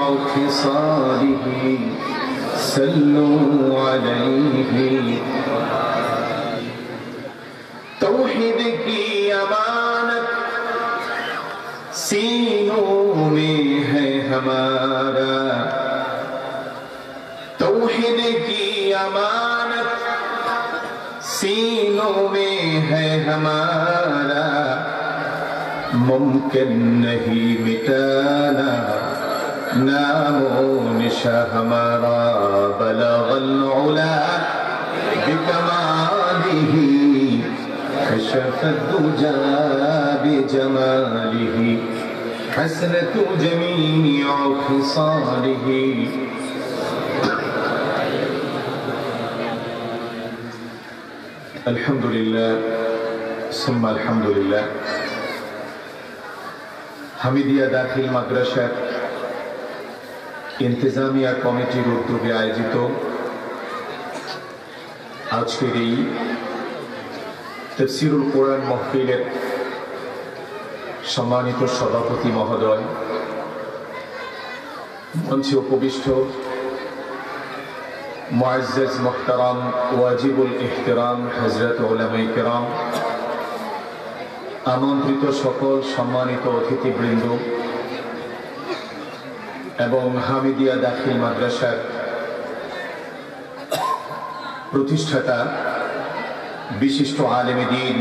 أو خصاله صلوا عليه तौहीद की अमानत सीनों में है हमारा तौहीद की अमानत सीनों में है हमारा मुमकिन नहीं मिटाना नामो निशा हमारा बलगल उला बिकमालिही कशफ दुजा बिजमालिही हसनतु जमीअ खिसालिही अल्हम्दुलिल्लाह सुम्मा अल्हम्दुलिल्लाह হামিদিয়া দাখিল মাদ্রাসার ইন্তেজামিয়া কমিটির উদ্যোগে আয়োজিত আজকের এই তাফসীরুল কোরআন মাহফিলের সম্মানিত সভাপতি মহোদয়, মঞ্চে উপবিষ্ট মুআজ্জাজ মুহতারাম ওয়াজিবুল ইহতিরাম হযরত উলামায়ে কেরাম, আমন্ত্রিত সকল সম্মানিত অতিথিবৃন্দ এবং হামিদিয়া দাখিল মাদ্রাসার প্রতিষ্ঠাতা বিশিষ্ট আলেমে দ্বীন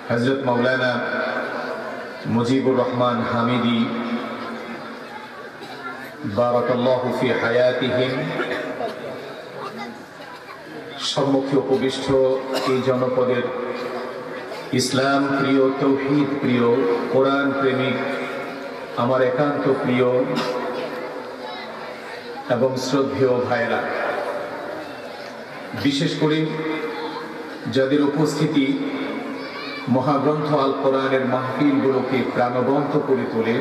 হযরত মাওলানা মুজিবুর রহমান হামিদি বারাকাল্লাহু ফি হায়াতিহিম, সম্মুখে উপবিষ্ট এই জনপদের ইসলাম প্রিয়, তৌহিদ প্রিয়, কোরআন প্রেমিক, আমার একান্ত প্রিয় এবং শ্রদ্ধেয় ভাইরা, বিশেষ করে যাদের উপস্থিতি মহাগ্রন্থ আল কোরআনের মাহফিলগুলোকে প্রাণবন্ত করে তোলে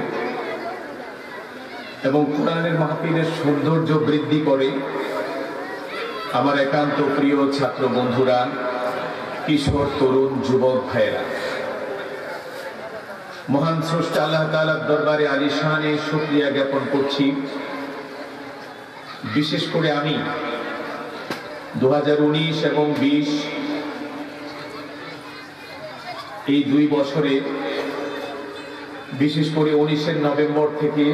এবং কোরআনের মাহফিলের সৌন্দর্য বৃদ্ধি করে, আমার একান্ত প্রিয় ছাত্র বন্ধুরা, কিশোর, তরুণ, যুবক ভাইয়েরা, মহান স্রষ্টা আল্লাহ তাআলার দরবারে আলিশানে শুকরিয়া জ্ঞাপন করছি। বিশেষ করে আমি 2019 এবং 20 এই 2 বছরে, বিশেষ করে 19 নভেম্বর থেকে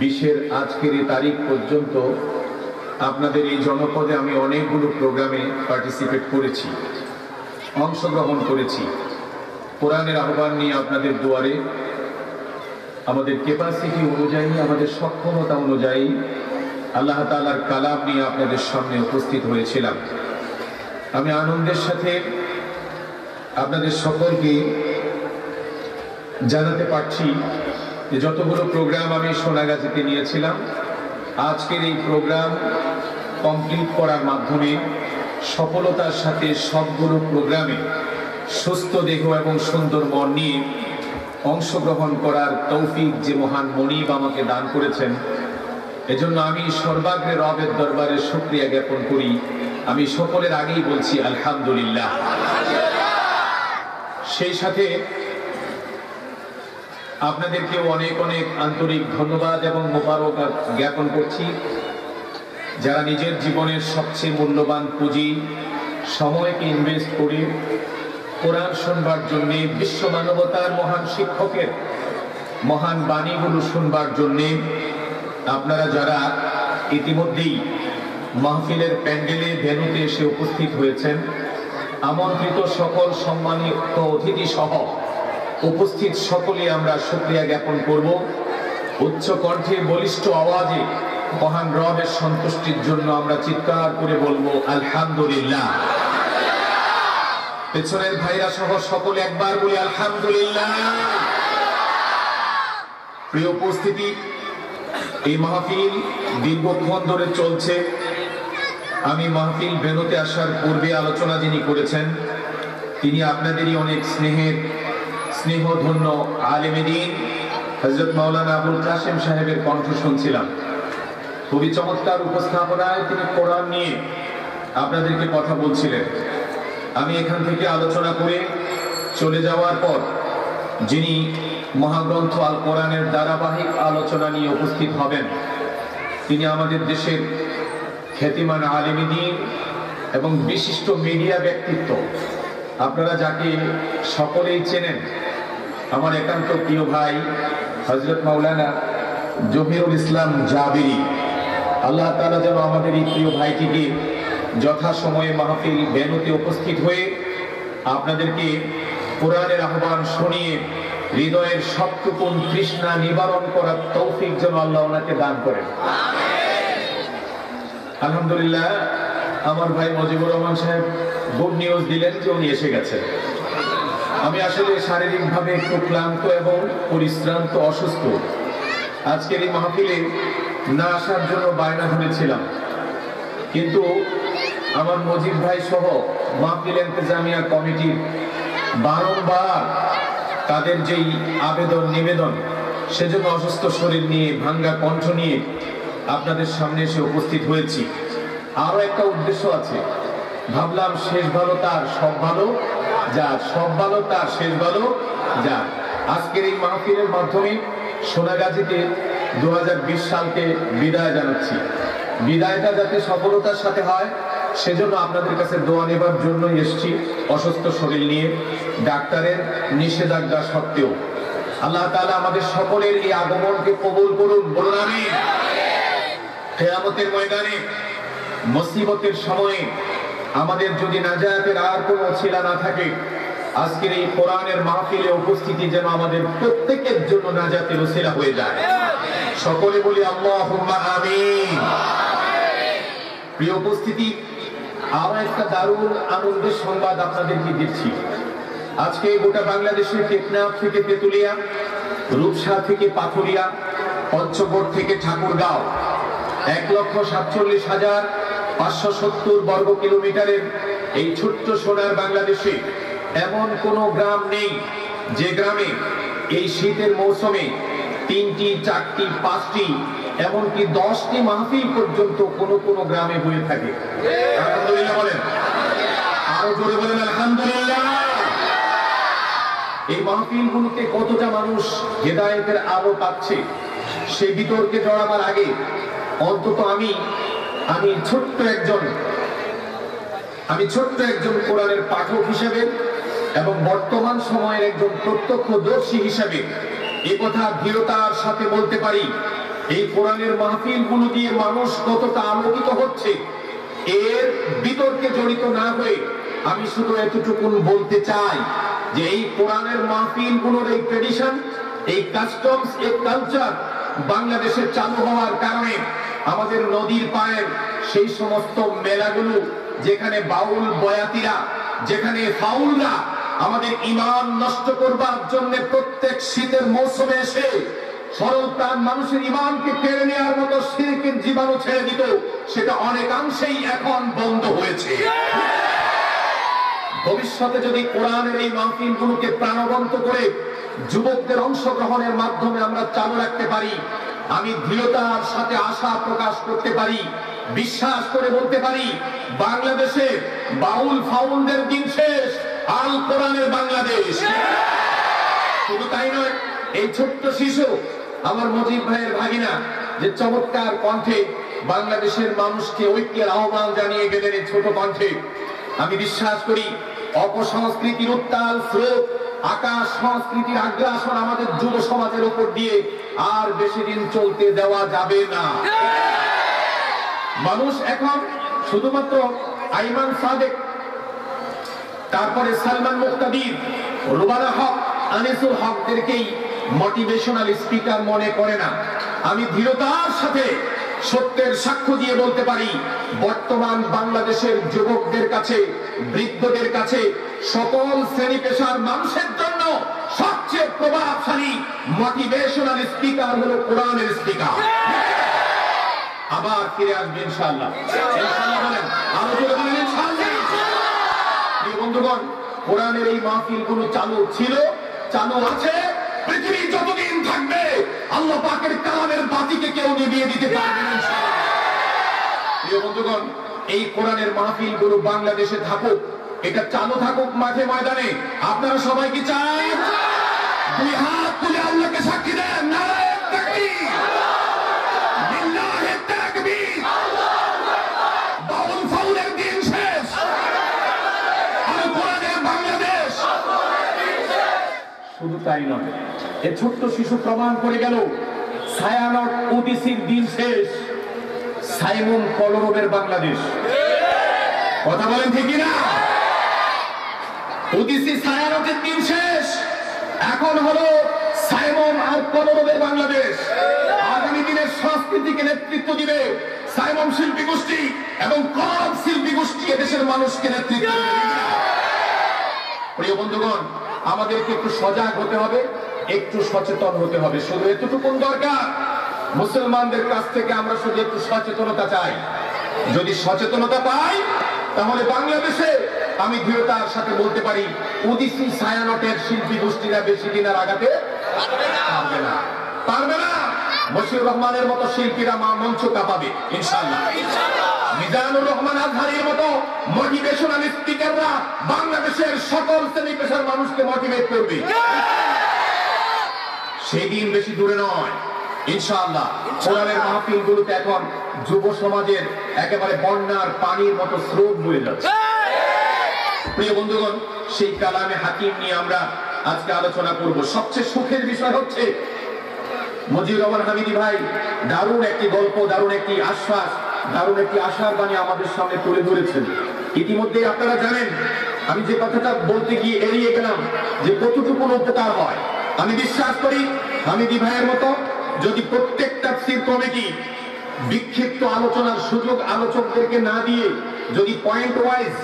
20 আজকের এই তারিখ পর্যন্ত আপনাদের এই জনপদে আমি অনেকগুলো প্রোগ্রামে পার্টিসিপেট করেছি, অংশগ্রহণ করেছি। কোরআনের আহ্বান নিয়ে আপনাদের দুয়ারে আমাদের ক্যাপাসিটি অনুযায়ী, আমাদের সক্ষমতা অনুযায়ী আল্লাহ তাআলার কালাম নিয়ে আপনাদের সামনে উপস্থিত হয়েছিলাম। আমি আনন্দের সাথে আপনাদের সকলকে জানাতে পারছি যে যতগুলো প্রোগ্রাম আমি সোনাগাজীতে নিয়েছিলাম, আজকের এই প্রোগ্রাম কমপ্লিট করার মাধ্যমে সফলতার সাথে সবগুলো প্রোগ্রামে সুস্থ দেহ এবং সুন্দর মন নিয়ে অংশগ্রহণ করার তৌফিক যে মহান মনিব আমাকে দান করেছেন, এজন্য আমি সর্বাগ্রে রবের দরবারে শুকরিয়া জ্ঞাপন করি। আমি সকলের আগেই বলছি আলহামদুলিল্লাহ। সেই সাথে আপনাদেরকেও অনেক অনেক আন্তরিক ধন্যবাদ এবং মোবারকবাদ জ্ঞাপন করছি, যারা নিজের জীবনের সবচেয়ে মূল্যবান পুঁজি সময়কে ইনভেস্ট করে কোরআন শুনবার জন্যে, বিশ্ব মানবতার মহান শিক্ষকের মহান বাণীগুলো শুনবার জন্যে আপনারা যারা ইতিমধ্যেই মাহফিলের প্যান্ডেলে ভেন্যুতে এসে উপস্থিত হয়েছেন, আমন্ত্রিত সকল সম্মানিত অতিথি সহ উপস্থিত সকলে আমরা শুকরিয়া জ্ঞাপন করব। উচ্চ কণ্ঠে বলিষ্ঠ আওয়াজে মহান রবের সন্তুষ্টির জন্য আমরা চিৎকার করে বলবো আলহামদুলিল্লাহ। পেছনের ভাইরা সহ সকলে একবার বলি আলহামদুলিল্লাহ। প্রিয় উপস্থিতি, এই মাহফিল দীর্ঘক্ষণ ধরে চলছে। আমি মাহফিল ভেন্যুতে আসার পূর্বে আলোচনা যিনি করেছেন, তিনি আপনাদেরই অনেক স্নেহধন্য আলেমে দ্বীন হযরত মাওলানা আবুল কাসেম সাহেবের কণ্ঠ শুনছিলাম। খুবই চমৎকার উপস্থাপনায় তিনি কোরআন নিয়ে আপনাদেরকে কথা বলছিলেন। আমি এখান থেকে আলোচনা করে চলে যাওয়ার পর যিনি মহাগ্রন্থ আল কোরআনের ধারাবাহিক আলোচনা নিয়ে উপস্থিত হবেন। তিনি আমাদের দেশের খ্যাতিমান আলেম দ্বীন এবং বিশিষ্ট মিডিয়া ব্যক্তিত্ব, আপনারা যাকে সকলেই চেনেন, আমার একান্ত প্রিয় ভাই হযরত মাওলানা জহিরুল ইসলাম জাবেরি। আল্লাহ তাআলা যেন আমাদের এই প্রিয় ভাইটিকে যথাসময়ে মাহফিল বেনুতে উপস্থিত হয়ে আপনাদেরকে কোরআনের আহ্বান শুনিয়ে হৃদয়ের সবটুকু তৃষ্ণা নিবারণ করার তৌফিক যেন আল্লাহ ওনাকে দান করেন। আলহামদুলিল্লাহ, আমার ভাই মুজিবুর রহমান সাহেব গুড নিউজ দিলেন যে উনি এসে গেছেন। আমি আসলে শারীরিকভাবে একটু ক্লান্ত এবং পরিশ্রান্ত, অসুস্থ। আজকের এই মাহফিলে না আসার জন্য বায়না ধরেছিলাম, কিন্তু আমার মজিদ ভাই সহ মাহফিল ইন্তেজামিয়া কমিটির বারংবার তাদের যেই আবেদন নিবেদন, সেজন্য অসুস্থ শরীর নিয়ে, ভাঙ্গা কণ্ঠ নিয়ে আপনাদের সামনে এসে উপস্থিত হয়েছি। আরো একটা উদ্দেশ্য আছে, ভাবলাম শেষ ভালো তার সব ভালো যার, সব ভালো তার শেষ ভালো যার। আজকের এই মাহফিলের মাধ্যমে সোনাগাজীতে 2020 সালকে বিদায় জানাচ্ছি। বিদায়টা যাতে সফলতার সাথে হয় সেজন্য আপনাদের কাছে দোয়া নেবার জন্যই এসেছি, অসুস্থ শরীর নিয়ে, ডাক্তারের নিষেধাজ্ঞা সত্ত্বেও। আল্লাহ তাআলা আমাদের সকলের এই আগমনকে কবুল করুন, বলুন আমিন। কিয়ামতের ময়দানে মুসিবতের সময়ে আমাদের যদি নাজাতের আর কোনো ওসিলা না থাকে, আজকের এই কোরআনের মাহফিলে উপস্থিতি যেন আমাদের প্রত্যেকের জন্য নাজাতের ওসিলা হয়ে যায়। সকলে বলি আল্লাহুম্মা আমিন। প্রিয় উপস্থিতি, আরো একটা দারুণ আনন্দের সংবাদ আপনাদেরকে দিচ্ছি। আজকে গোটা বাংলাদেশের টেকনাফ থেকে তেতুলিয়া, রূপসা থেকে পাথুরিয়া, পঞ্চগড় থেকে ঠাকুরগাঁও 1,47,570 বর্গ কিলোমিটারের এই ছোট্ট সোনার বাংলাদেশে এমন কোনো গ্রাম নেই যে গ্রামে এই শীতের মৌসুমে 3টি, 4টি, 5টি, এমনকি 10টি মাহফিল পর্যন্ত কোনো কোনো গ্রামে হয়ে থাকে। আলহামদুলিল্লাহ বলেন, আরো জোরে বলেন আলহামদুলিল্লাহ। এই মাহফিলগুলোতে কতটা মানুষ হেদায়েতের আলো পাচ্ছে সেই বিতর্কে জড়াবার আগে অন্তত আমি ছোট্ট একজন কোরআনের পাঠক হিসেবে এবং বর্তমান সময়ের একজন প্রত্যক্ষদর্শী হিসেবে এই কথা দৃঢ়তার সাথে বলতে পারি, এই কোরআনের মাহফিলগুলো দিয়ে মানুষ কতটা আলোকিত হচ্ছে এর বিতর্কে জড়িত না হয়ে আমি শুধু এতটুকু বলতে চাই যে এই কোরআনের মাহফিলগুলোর এই ট্রেডিশন, এই কাস্টমস, এই কালচার বাংলাদেশে চালু হওয়ার কারণে আমাদের নদীর পাড়ের সেই সমস্ত মেলাগুলো, যেখানে বাউল বয়াতিরা, যেখানে ফাউলরা আমাদের ঈমান নষ্ট করবার জন্য প্রত্যেক শীতের মৌসুমে এসে সরল প্রাণ মানুষের ঈমানকে কেড়ে নেওয়ার মতো শিরকের জীবাণু ছেড়ে দিত, সেটা অনেকাংশেই এখন বন্ধ হয়েছে। ভবিষ্যতে যদি কোরআনের এই মাহফিলগুলোকে প্রাণবন্ত করে যুবকদের অংশগ্রহণের মাধ্যমে আমরা চালু রাখতে পারি, আমি দৃঢ়তার সাথে আশা প্রকাশ করতে পারি, বিশ্বাস করে বলতে পারি, বাংলাদেশে বাউল ফাউলদের দিন শেষ, আল কোরআনের বাংলাদেশ। শুধু তাই নয়, এই ছোট্ট শিশু আমার মজিদ ভাইয়ের ভাগিনা যে চমৎকার কণ্ঠে বাংলাদেশের মানুষকে ঐক্যের আহ্বান জানিয়ে গেলেন এই ছোট কণ্ঠে, আমি বিশ্বাস করি অপসংস্কৃতির উত্তাল স্রোত, আকাশ সংস্কৃতির আগ্রাসন আমাদের যুব সমাজের উপর দিয়ে আর বেশি দিন চলতে দেওয়া যাবে না। মানুষ এখন শুধুমাত্র আইমান সাদেক, তারপরে সালমান মুক্তাদির, রুবানা হক, আনিসুল হকদেরকেই মোটিভেশনাল স্পিকার মনে করে না। আমি দৃঢ়তার সাথে সত্যের সাক্ষ্য দিয়ে বলতে পারি, বর্তমান বাংলাদেশের যুবকদের কাছে, বৃদ্ধদের কাছে, সকল শ্রেণী পেশার মানুষের জন্য সবচেয়ে প্রভাবশালী মোটিভেশনাল স্পিকার হলো কোরআনের স্পিকার। আবার ফিরে আসবে ইনশাআল্লাহ। ইনশাআল্লাহ বলেন, আরো জোরে বলেন ইনশাআল্লাহ। প্রিয় বন্ধুগণ, কোরআনের এই মাহফিলগুলো চালু ছিল, চালু আছে, পৃথিবী যতদিন থাকবে আল্লাহ পাকের কালামের বাতিকে কেউ নিভিয়ে দিতে পারবে না ইনশাআল্লাহ। প্রিয় বন্ধুগণ, এই কোরআনের মাহফিলগুলো বাংলাদেশে থাকুক, এটা চালু থাকুক মাঠে ময়দানে। আপনারা সবাই কি চান? দুই হাত তুলে আল্লাহকে সাক্ষী দেন, নারায়ে তাকবীর, লিল্লাহি তাকবীর। বাউল ফাউলের দিন শেষ, আর কোরআনের বাংলাদেশ। শুধু তাই নয়, এ ছোট্ট শিশু প্রমাণ করে গেল ছায়ানট ওডিসির দিন শেষ, সাইমন কলরবের বাংলাদেশ। কথা বলেন ঠিক না? ওডিসি ছায়ানটের দিন শেষ, এখন হলো সাইমন আর কলরবের বাংলাদেশ। আগামী দিনের সংস্কৃতিকে নেতৃত্ব দিবে সাইমন শিল্পী গোষ্ঠী এবং কলরব শিল্পী গোষ্ঠী এদেশের মানুষকে নেতৃত্ব দিবে। প্রিয় বন্ধুগণ, আমাদেরকে একটু সজাগ হতে হবে, একটু সচেতন হতে হবে। শুধু এতটুকু দরকার, মুসলমানদের কাছ থেকে আমরা শুধু একটু সচেতনতা চাই। যদি সচেতনতা পাই, তাহলে বাংলাদেশে আমি দৃঢ়তার সাথে বলতে পারি ওডিসি ছায়ানটের শিল্পী গোষ্ঠীরা বেশি দিনের আগাতে পারবে না। মশিউর রহমানের মতো শিল্পীরা মঞ্চ কাঁপাবে ইনশাআল্লাহ। মিজানুর রহমান আজহারীর মতো মোটিভেশনাল স্পিকাররা বাংলাদেশের সকল শ্রেণী পেশার মানুষকে মোটিভেট করবে। সেই দিন বেশি দূরে নয় ইনশাআল্লাহ। কোরআনের মাহফিলগুলোতে এখন যুব সমাজের একেবারে বন্যার পানির মতো স্রোত বয়ে যাচ্ছে। প্রিয় বন্ধুগণ, সেই কালামে হাকিম নিয়ে আমরা আজকে আলোচনা করব। সবচেয়ে সুখের বিষয় হচ্ছে মুজিবুর রহমান হামিদী ভাই দারুণ একটি গল্প, দারুণ একটি আশ্বাস, দারুণ একটি আশার বাণী আমাদের সামনে তুলে ধরেছেন। ইতিমধ্যে আপনারা জানেন, আমি যে কথাটা বলতে গিয়ে এড়িয়ে গেলাম যে কতটুকু উপকার হয়। আমি বিশ্বাস করি হামিদী ভাইয়ের মতো যদি প্রত্যেক তাফসীর কমিটি বিক্ষিপ্ত আলোচনার সুযোগ আলোচকদেরকে না দিয়ে যদি পয়েন্ট ওয়াইজ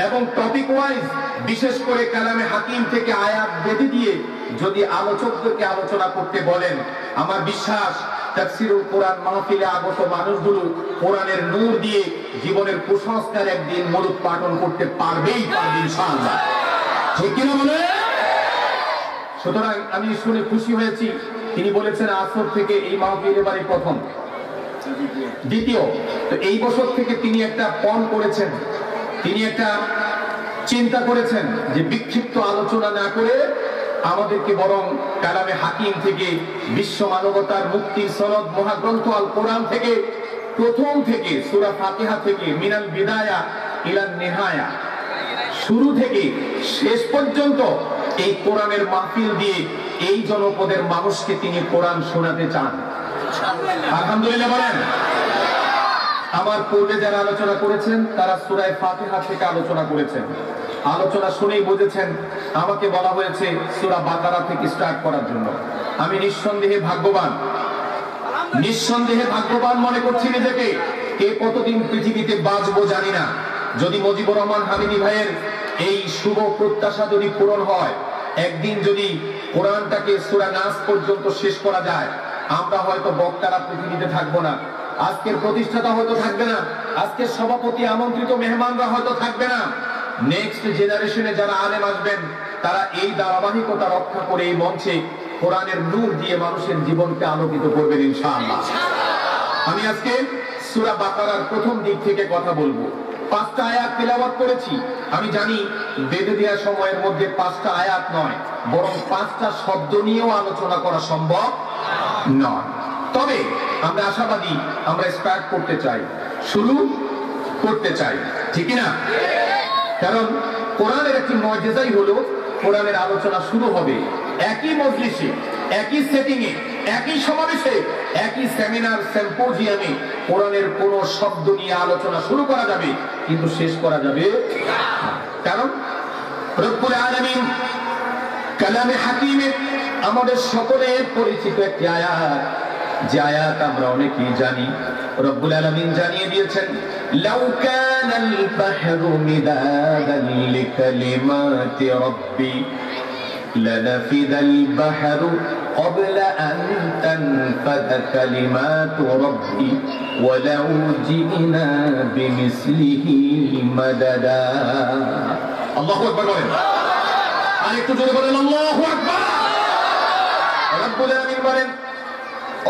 এবং টপিক ওয়াইজ, বিশেষ করে কালামে হাকিম থেকে আয়াত বেঁধে দিয়ে যদি আলোচকদেরকে আলোচনা করতে বলেন, আমার বিশ্বাস তাফসীরুল কোরআন মাহফিলে আগত মানুষগুলো কোরআনের নূর দিয়ে জীবনের কুসংস্কার একদিন মূলোৎপাটন করতে পারবেই পারবে ইনশাআল্লাহ। ঠিক কিনা বলে? সুতরাং আমি শুনে খুশি হয়েছি, তিনি বলেছেন আসর থেকে এই মাহফিল এবারে প্রথম, দ্বিতীয়। তো এই বছর থেকে তিনি একটা পণ করেছেন, তিনি একটা চিন্তা করেছেন যে বিক্ষিপ্ত আলোচনা না করে আমাদেরকে বরং কালামে হাকিম থেকে, বিশ্ব মানবতার মুক্তির সনদ মহাগ্রন্থ আল কোরআন থেকে, প্রথম থেকে সূরা ফাতিহা থেকে মিনাল বিদায়া ইলান নিহায়া, শুরু থেকে শেষ পর্যন্ত এই কোরআনের মাহফিল দিয়ে এই জনপদের মানুষকে তিনি কোরআন শোনাতে চান। আলহামদুলিল্লাহ বলেন। আমার পূর্বে যারা আলোচনা করেছেন তারা সূরা ফাতিহা থেকে আলোচনা করেছেন। আলোচনা শুনেই বুঝেছেন আমাকে বলা হয়েছে সূরা বাকারা থেকে স্টার্ট করার জন্য। আমি নিঃসন্দেহে ভাগ্যবান মনে করছি নিজেকে। কে কতদিন পৃথিবীতে বাঁচবো জানি না। যদি মুজিবুর রহমান হামিদী ভাইয়ের এই শুভ প্রত্যাশা যদি পূরণ হয়, একদিন যদি কোরআনটাকে সূরা নাস পর্যন্ত শেষ করা যায়, আমরা হয়তো বক্তারা পৃথিবীতে থাকবো না, আজকের প্রতিষ্ঠাতা হয়তো থাকবে না, আজকের সভাপতি আমন্ত্রিত মেহমানরা হয়তো থাকবে না। নেক্সট জেনারেশনে যারা আলেম আসবেন তারা এই ধারাবাহিকতা রক্ষা করে এই মঞ্চে কোরআনের নূর দিয়ে মানুষের জীবনকে আলোকিত করবেন ইনশাআল্লাহ। আমি আজকে সূরা বাকারার প্রথম দিক থেকে কথা বলবো। 5টা আয়াত তেলাওয়াত করেছি। আমি জানি বেঁধে দেওয়া সময়ের মধ্যে 5টা আয়াত নয়, বরং 5টা শব্দ নিয়েও আলোচনা করা সম্ভব নয়। তবে আমরা আশাবাদী, আমরা স্টার্ট করতে চাই, শুরু করতে চাই, ঠিক না? কারণ কোরআনের একটি মুজিজাই হলো কোরআনের আলোচনা শুরু হবে একই মজলিসে, একই সেটিংয়ে, একই সমাবেশে, একই সেমিনার সিম্পোজিয়ামে কোরআনের কোন শব্দ নিয়ে আলোচনা শুরু করা যাবে, কিন্তু শেষ করা যাবে না। কারণ রব্বুল আলামিন কালামে হাকিমে আমাদের সকলের পরিচিত একটি আয়াত, যে আয়াত আমরা অনেকেই জানি। রব্বুল আলামিন জানিয়ে দিয়েছেন, লাউ কানাল বাহরু মিদাদান লিকালিমাতি রাব্বি লানাফিদাল বাহরু ক্বাবলা আন তানফাদা কালিমাতু রাব্বি ওয়ালাউ জিনা বিমিসলিহি মাদাদা। আল্লাহু আকবার বলেন। আর একটু জোরে বলেন আল্লাহু আকবার। রব্বুল আলামিন বলেন,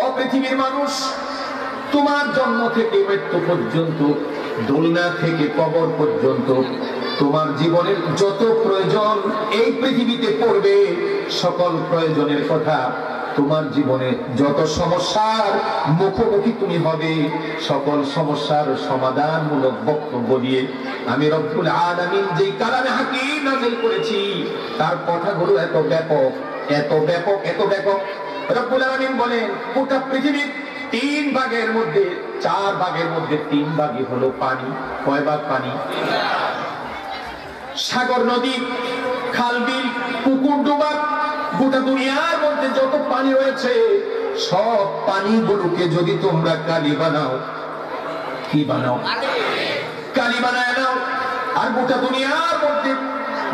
ও পৃথিবীর মানুষ, তোমার জন্ম থেকে মৃত্যু পর্যন্ত দোলনা থেকে কবর পর্যন্ত তোমার জীবনের যত প্রয়োজন এই পৃথিবীতে পড়বে, সকল প্রয়োজনের কথা, তোমার জীবনে যত সমস্যার মুখোমুখি তুমি হবে, সকল সমস্যার সমাধানমূলক বক্তব্য দিয়ে আমি রব্বুল আলামিন যেই কালামে হাকিম নাযিল করেছি তার কথাগুলো এত ব্যাপক, এত ব্যাপক, এত ব্যাপক। রব্বুল আলামিন বলেন গোটা পৃথিবীর 3 ভাগের মধ্যে 4 ভাগের মধ্যে 3 ভাগই হলো পানি। কয় ভাগ পানি? সাগর, নদী, খাল, বিল, পুকুর, ডোবা, গোটা দুনিয়ার মধ্যে যত পানি রয়েছে সব পানিগুলোকে যদি তোমরা কালি বানাও, কি বানাও? কালি বানায় নাও। আর গোটা দুনিয়ার মধ্যে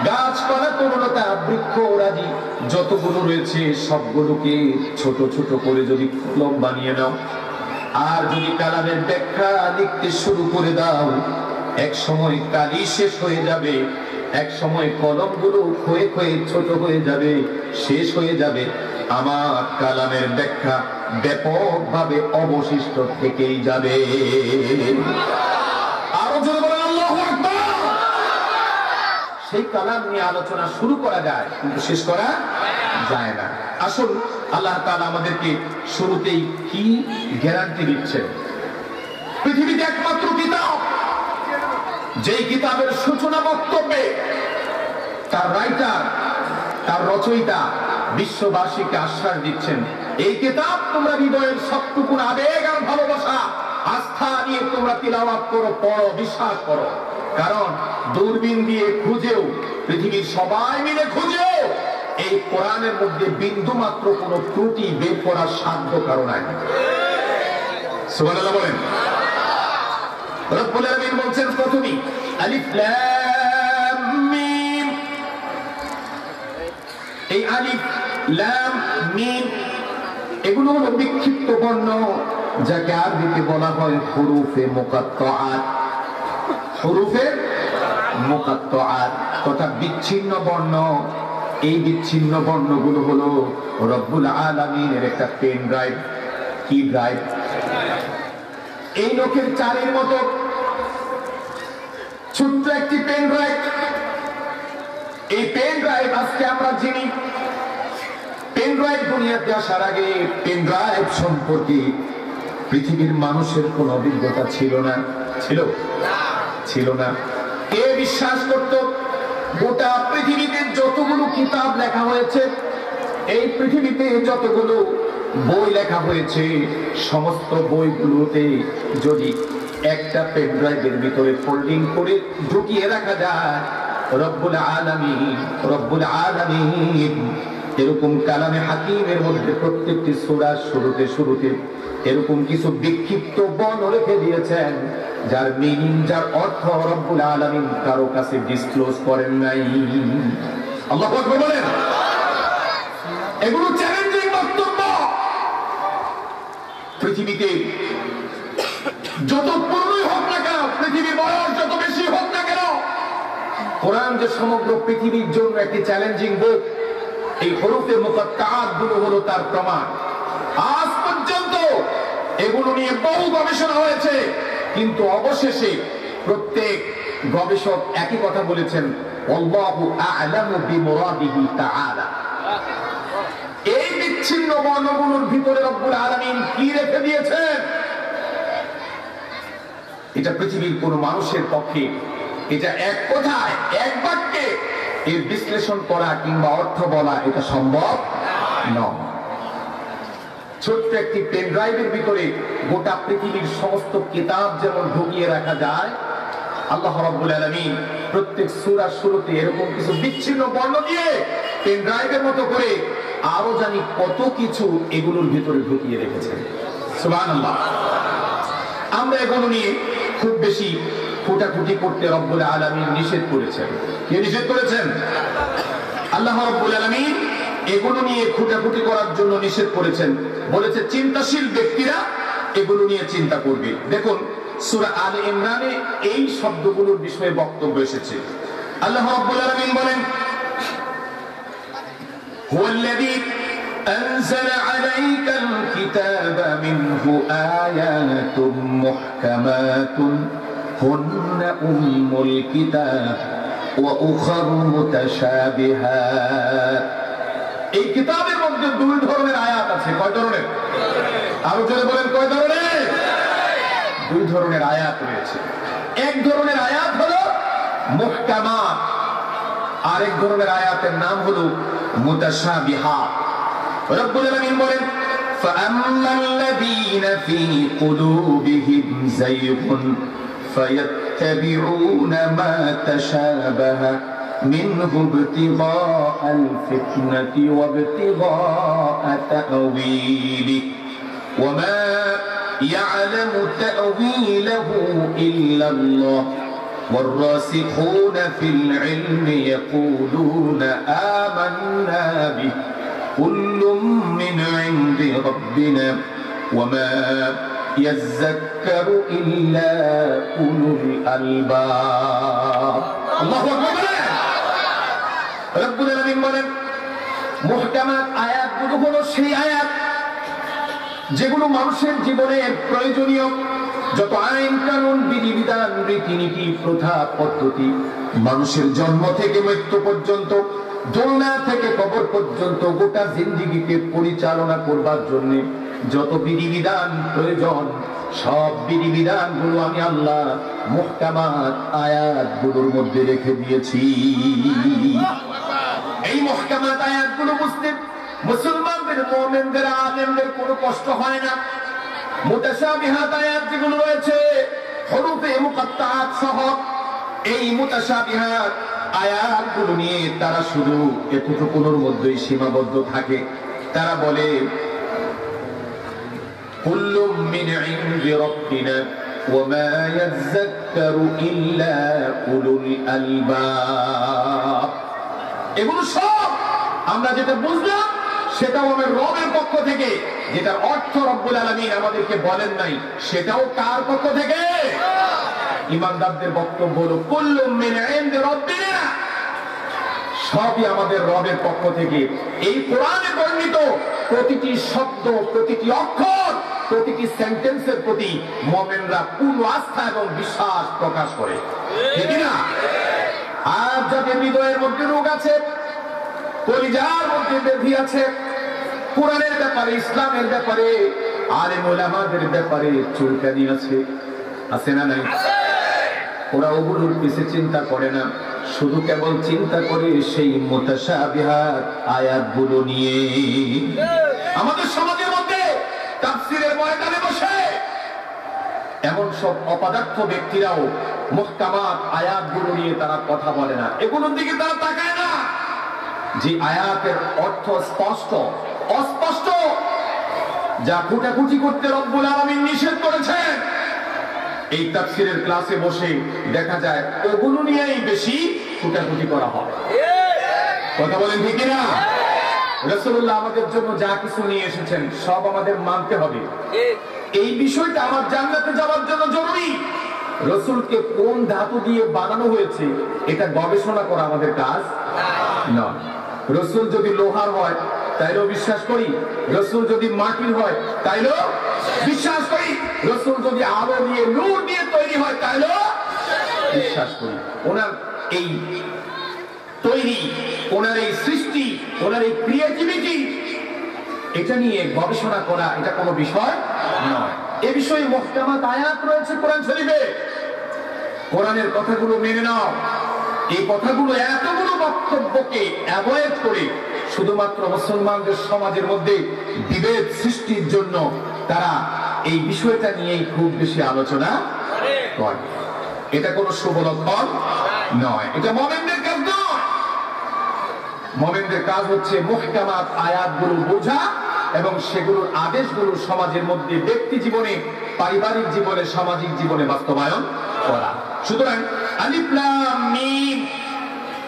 গাছপালা, তরুলতা, বৃক্ষ রাজি যতগুলো রয়েছে সবগুলোকে ছোট ছোট করে যদি কলম বানিয়ে নাও, আর যদি কালামের ব্যাখ্যা লিখতে শুরু করে দাও, এক সময় কালি শেষ হয়ে যাবে, এক সময় কলমগুলো ক্ষয়ে ক্ষয়ে ছোট হয়ে যাবে, শেষ হয়ে যাবে। আমার কালামের ব্যাখ্যা ব্যাপকভাবে অবশিষ্ট থেকেই যাবে। আরো জোরে বলেন আল্লাহু আকবার। সেই কালাম নিয়ে আলোচনা শুরু করা যায় কিন্তু শেষ করা যায় না। আসুন আল্লাহ তাআলা আমাদেরকে শুরুতেই কি গ্যারান্টি দিচ্ছেন? পৃথিবীতে একমাত্র কিতাব, যেই কিতাবের সূচনা বক্তব্যে তার রাইটার, তার রচয়িতা বিশ্ববাসীকে আশ্বাস দিচ্ছেন, এই কিতাব তোমরা হৃদয়ের সবটুকু আবেগ আর ভালোবাসা, আস্থা নিয়ে তোমরা তিলাওয়াত করো, পড়ো, বিশ্বাস করো। কারণ দূরবীন দিয়ে খুঁজেও, পৃথিবীর সবাই মিলে খুঁজেও এই কোরআনের মধ্যে বিন্দু মাত্র কোনো ত্রুটি বের করার সাধ্য কারো নাই। সুবহানাল্লাহ বলেন। রব্বুল আলামিন বলছেন প্রথমেই আলিফ লাম মিম। এই আলিফ লাম মিম এগুলো হলো বিক্ষিপ্ত বর্ণ, যাকে আরবিতে বলা হয় হুরুফে মুকাত্তাআত। হুরুফে মুকাত্তাআত তথা বিচ্ছিন্ন বর্ণ। এই বিচ্ছিন্ন বর্ণগুলো হলো রব্বুল আলামিনের একটা পেন ড্রাইভ। কি ড্রাইভ? এই লোকের চারের মতো ছোট্ট একটি পেন ড্রাইভ। এই পেন ড্রাইভ আজকে আমরা চিনি। পেন ড্রাইভ দুনিয়াতে আসার আগে পেন ড্রাইভ সম্পর্কে পৃথিবীর মানুষের কোন অভিজ্ঞতা ছিল না। ছিল না। কে বিশ্বাস করত গোটা পৃথিবীতে যতগুলো কিতাব লেখা হয়েছে, এই পৃথিবীতে যতগুলো বই লেখা হয়েছে, সমস্ত বইগুলোতে যদি একটা পেন ড্রাইভের ভিতরে ফোল্ডিং করে ঢুকিয়ে রাখা যায়, রব্বুল আলামিন এরকম কালামে হাকিমের মধ্যে প্রত্যেকটি সূরার শুরুতে এরকম কিছু বিক্ষিপ্ত বর্ণ রেখে দিয়েছেন, যার মিনিং, যার অর্থ রব্বুল আলামিন কারো কাছে ডিসক্লোজ করেন নাই। আল্লাহু আকবার বলেন। এগুলো চ্যালেঞ্জিং বক্তব্য। পৃথিবীতে যত পুরনোই হোক না কেন, পৃথিবীর বয়স যত বেশি হোক না কেন, কোরআন যে সমগ্র পৃথিবীর জন্য একটি চ্যালেঞ্জিং বুক, এই হুরুফে মুকাত্তাআত গুলো হলো তার প্রমাণ। আজ পর্যন্ত এগুলো নিয়ে বহু গবেষণা হয়েছে, কিন্তু অবশেষে প্রত্যেক গবেষক একই কথা বলেছেন, আল্লাহু আ'লামু বিমুরাদিহি তাআলা। এই বিচ্ছিন্ন বর্ণগুলোর ভিতরে রব্বুল আলামিন কি রেখে দিয়েছেন, এটা পৃথিবীর কোন মানুষের পক্ষে, এটা এক কথায়, এক বাক্যে এর বিশ্লেষণ করা কিংবা অর্থ বলা এটা সম্ভব নয়। ছোট্ট একটি পেন ড্রাইভের ভিতরে গোটা পৃথিবীর সমস্ত কিতাব যেমন ঢুকিয়ে রাখা যায়, আল্লাহ রাব্বুল আলামিন প্রত্যেক সূরার শুরুতে এরকম কিছু বিচ্ছিন্ন বর্ণ দিয়ে পেন ড্রাইভের মতো করে আরো জানি কত কিছু এগুলোর ভিতরে ঢুকিয়ে রেখেছেন। সুবহানাল্লাহ। আমরা এগুলো নিয়ে খুব বেশি ফুটাফুটি করতে রব্বুল আলামিন নিষেধ করেছেন। কে নিষেধ করেছেন? আল্লাহ রাব্বুল আলামিন এগুলো নিয়ে ফুটাফুটি করার জন্য নিষেধ করেছেন। বলেছে চিন্তাশীল ব্যক্তিরা এগুলো নিয়ে চিন্তা করবে। দেখুন সূরা আলে ইমরানে এই শব্দগুলোর বিষয়ে বক্তব্য এসেছে। আল্লাহ রাব্বুল আলামিন বলেন, হুয়াল্লাযী أنزل عليك الكتاب منه آيات محكمات هن أم الكتاب وأخر متشابهات এই কিতাবের মধ্যে দুই ধরনের আয়াত আছে কয় ধরনের আরো জোরে বলেন কয় ধরনের দুই ধরনের আয়াত রয়েছে এক ধরনের আয়াত হলো মুহকামাত আরেক ধরনের আয়াতের নাম হলো মুতাশাবিহাত রব্বুল আলামিন বলেন فأما الذين في قلوبهم زيغ فيتبعون ما تشابه منه ابتغاء الفتنة وابتغاء تأويله وما يعلم تأويله إلا الله والراسخون في العلم يقولون آمنا به كل من عند ربنا وما يذكر إلا أولو الألباب الله أكبر রব্বুল আলামিন বলেন মুহকামাত আয়াতগুলো হলো সেই আয়াত যেগুলো মানুষের জীবনে প্রয়োজনীয় যত আইন কানুন বিধিবিধান রীতিনীতি প্রথা পদ্ধতি মানুষের জন্ম থেকে মৃত্যু পর্যন্ত দুনিয়া থেকে কবর পর্যন্ত গোটা জিন্দেগিকে পরিচালনা করবার জন্য যত বিধিবিধান প্রয়োজন সব বিধিবিধানগুলো আমি আল্লাহ মুহকামাত আয়াতগুলোর মধ্যে রেখে দিয়েছি এই মুহকামাত আয়াতগুলো বুঝতে মুসলমানদের মুমিনদের আলেমদের কোনো কষ্ট হয় না মুতাশাবিহাত আয়াত যেগুলো রয়েছে হরফে মুকাত্তাআত সহ এই মুতাশাবিহাত আয়াতগুলো নিয়ে তারা শুধু এতটুকুর মধ্যেই সীমাবদ্ধ থাকে তারা বলে কুল্লু মিন ইনদি রাব্বিনা ওয়ামা ইয়াযাক্কারু ইল্লা উলুল আলবাব এগুলো সব আমরা যেটা বুঝলাম সেটাও আমার রবের পক্ষ থেকে যেটার অর্থ রব্বুল আলামিন আমাদেরকে বলেন নাই সেটাও কার পক্ষ থেকে ইমানদারদের বক্তব্য হলো কুল্লু মিন ইনদি রাব্বিনা সবই আমাদের রবের পক্ষ থেকে এই কোরআনে বর্ণিত প্রতিটি শব্দ প্রতিটি অক্ষর প্রতিটি সেন্টেন্সের প্রতি মুমিনরা পূর্ণ আস্থা এবং বিশ্বাস প্রকাশ করে ঠিক না আর যাদের হৃদয়ের মধ্যে রোগ আছে কলিজার মধ্যে ব্যাধি আছে কোরআনের ব্যাপারে ইসলামের ব্যাপারে আলেম ওলামাদের ব্যাপারে চুলকানি আছে না নাই ওরা ওগুলোর পিছে চিন্তা করে না শুধু কেবল চিন্তা করে সেই মুতাশাবিহাত আয়াতগুলো নিয়ে আমাদের সমাজের মধ্যে তাফসীরের ময়দানে বসে এমন সব অপদার্থ ব্যক্তিরাও মুহকামাত আয়াতগুলো নিয়ে তারা কথা বলে না এগুলোর দিকে তারা তাকায় না যে আয়াতের অর্থ স্পষ্ট অস্পষ্ট যা কুটাকুটি করতে রব্বুল আলামিন নিষেধ করেছেন এই তাফসীরের ক্লাসে বসে দেখা যায় ওগুলো নিয়েই বেশি কুটাকুটি করা হয় কথা বলেন ঠিক না রাসূলুল্লাহ আমাদের জন্য যা কিছু নিয়ে এসেছেন সব আমাদের মানতে হবে এই বিষয়টা আমার জান্নাতে যাওয়ার জন্য জরুরি রাসূলকে কোন ধাতু দিয়ে বানানো হয়েছে এটা গবেষণা করা আমাদের কাজ না রাসূল যদি লোহার হয় তাইলেও বিশ্বাস করি রাসূল যদি মাটির হয় তাইলেও বিশ্বাস করি রাসূল যদি আলো দিয়ে নূর দিয়ে তৈরি হয় তাইলেও বিশ্বাস করি ওনার এই তৈরি ওনার এই সৃষ্টি ওনার এই ক্রিয়েটিভিটি এটা নিয়ে গবেষণা করা এটা কোনো বিষয় নয় এই বিষয়ে মুহকামাত আয়াত রয়েছে কোরআন শরীফে কোরআনের কথাগুলো মেনে নাও এই কথাগুলো এতগুলো বক্তব্যকে অ্যাভয়েড করে শুধুমাত্র মুসলমানদের সমাজের মধ্যে বিভেদ সৃষ্টির জন্য তারা এই বিষয়টা নিয়েই খুব বেশি আলোচনা করে এটা কোনো শুভ লক্ষণ নয় এটা মুমিনদের কাজ নয় মুমিনদের কাজ হচ্ছে মুহকামাত আয়াতগুলো বোঝা এবং সেগুলোর আদেশগুলো সমাজের মধ্যে ব্যক্তি জীবনে পারিবারিক জীবনে সামাজিক জীবনে বাস্তবায়ন করা সুতরাং আলিফ লাম মিম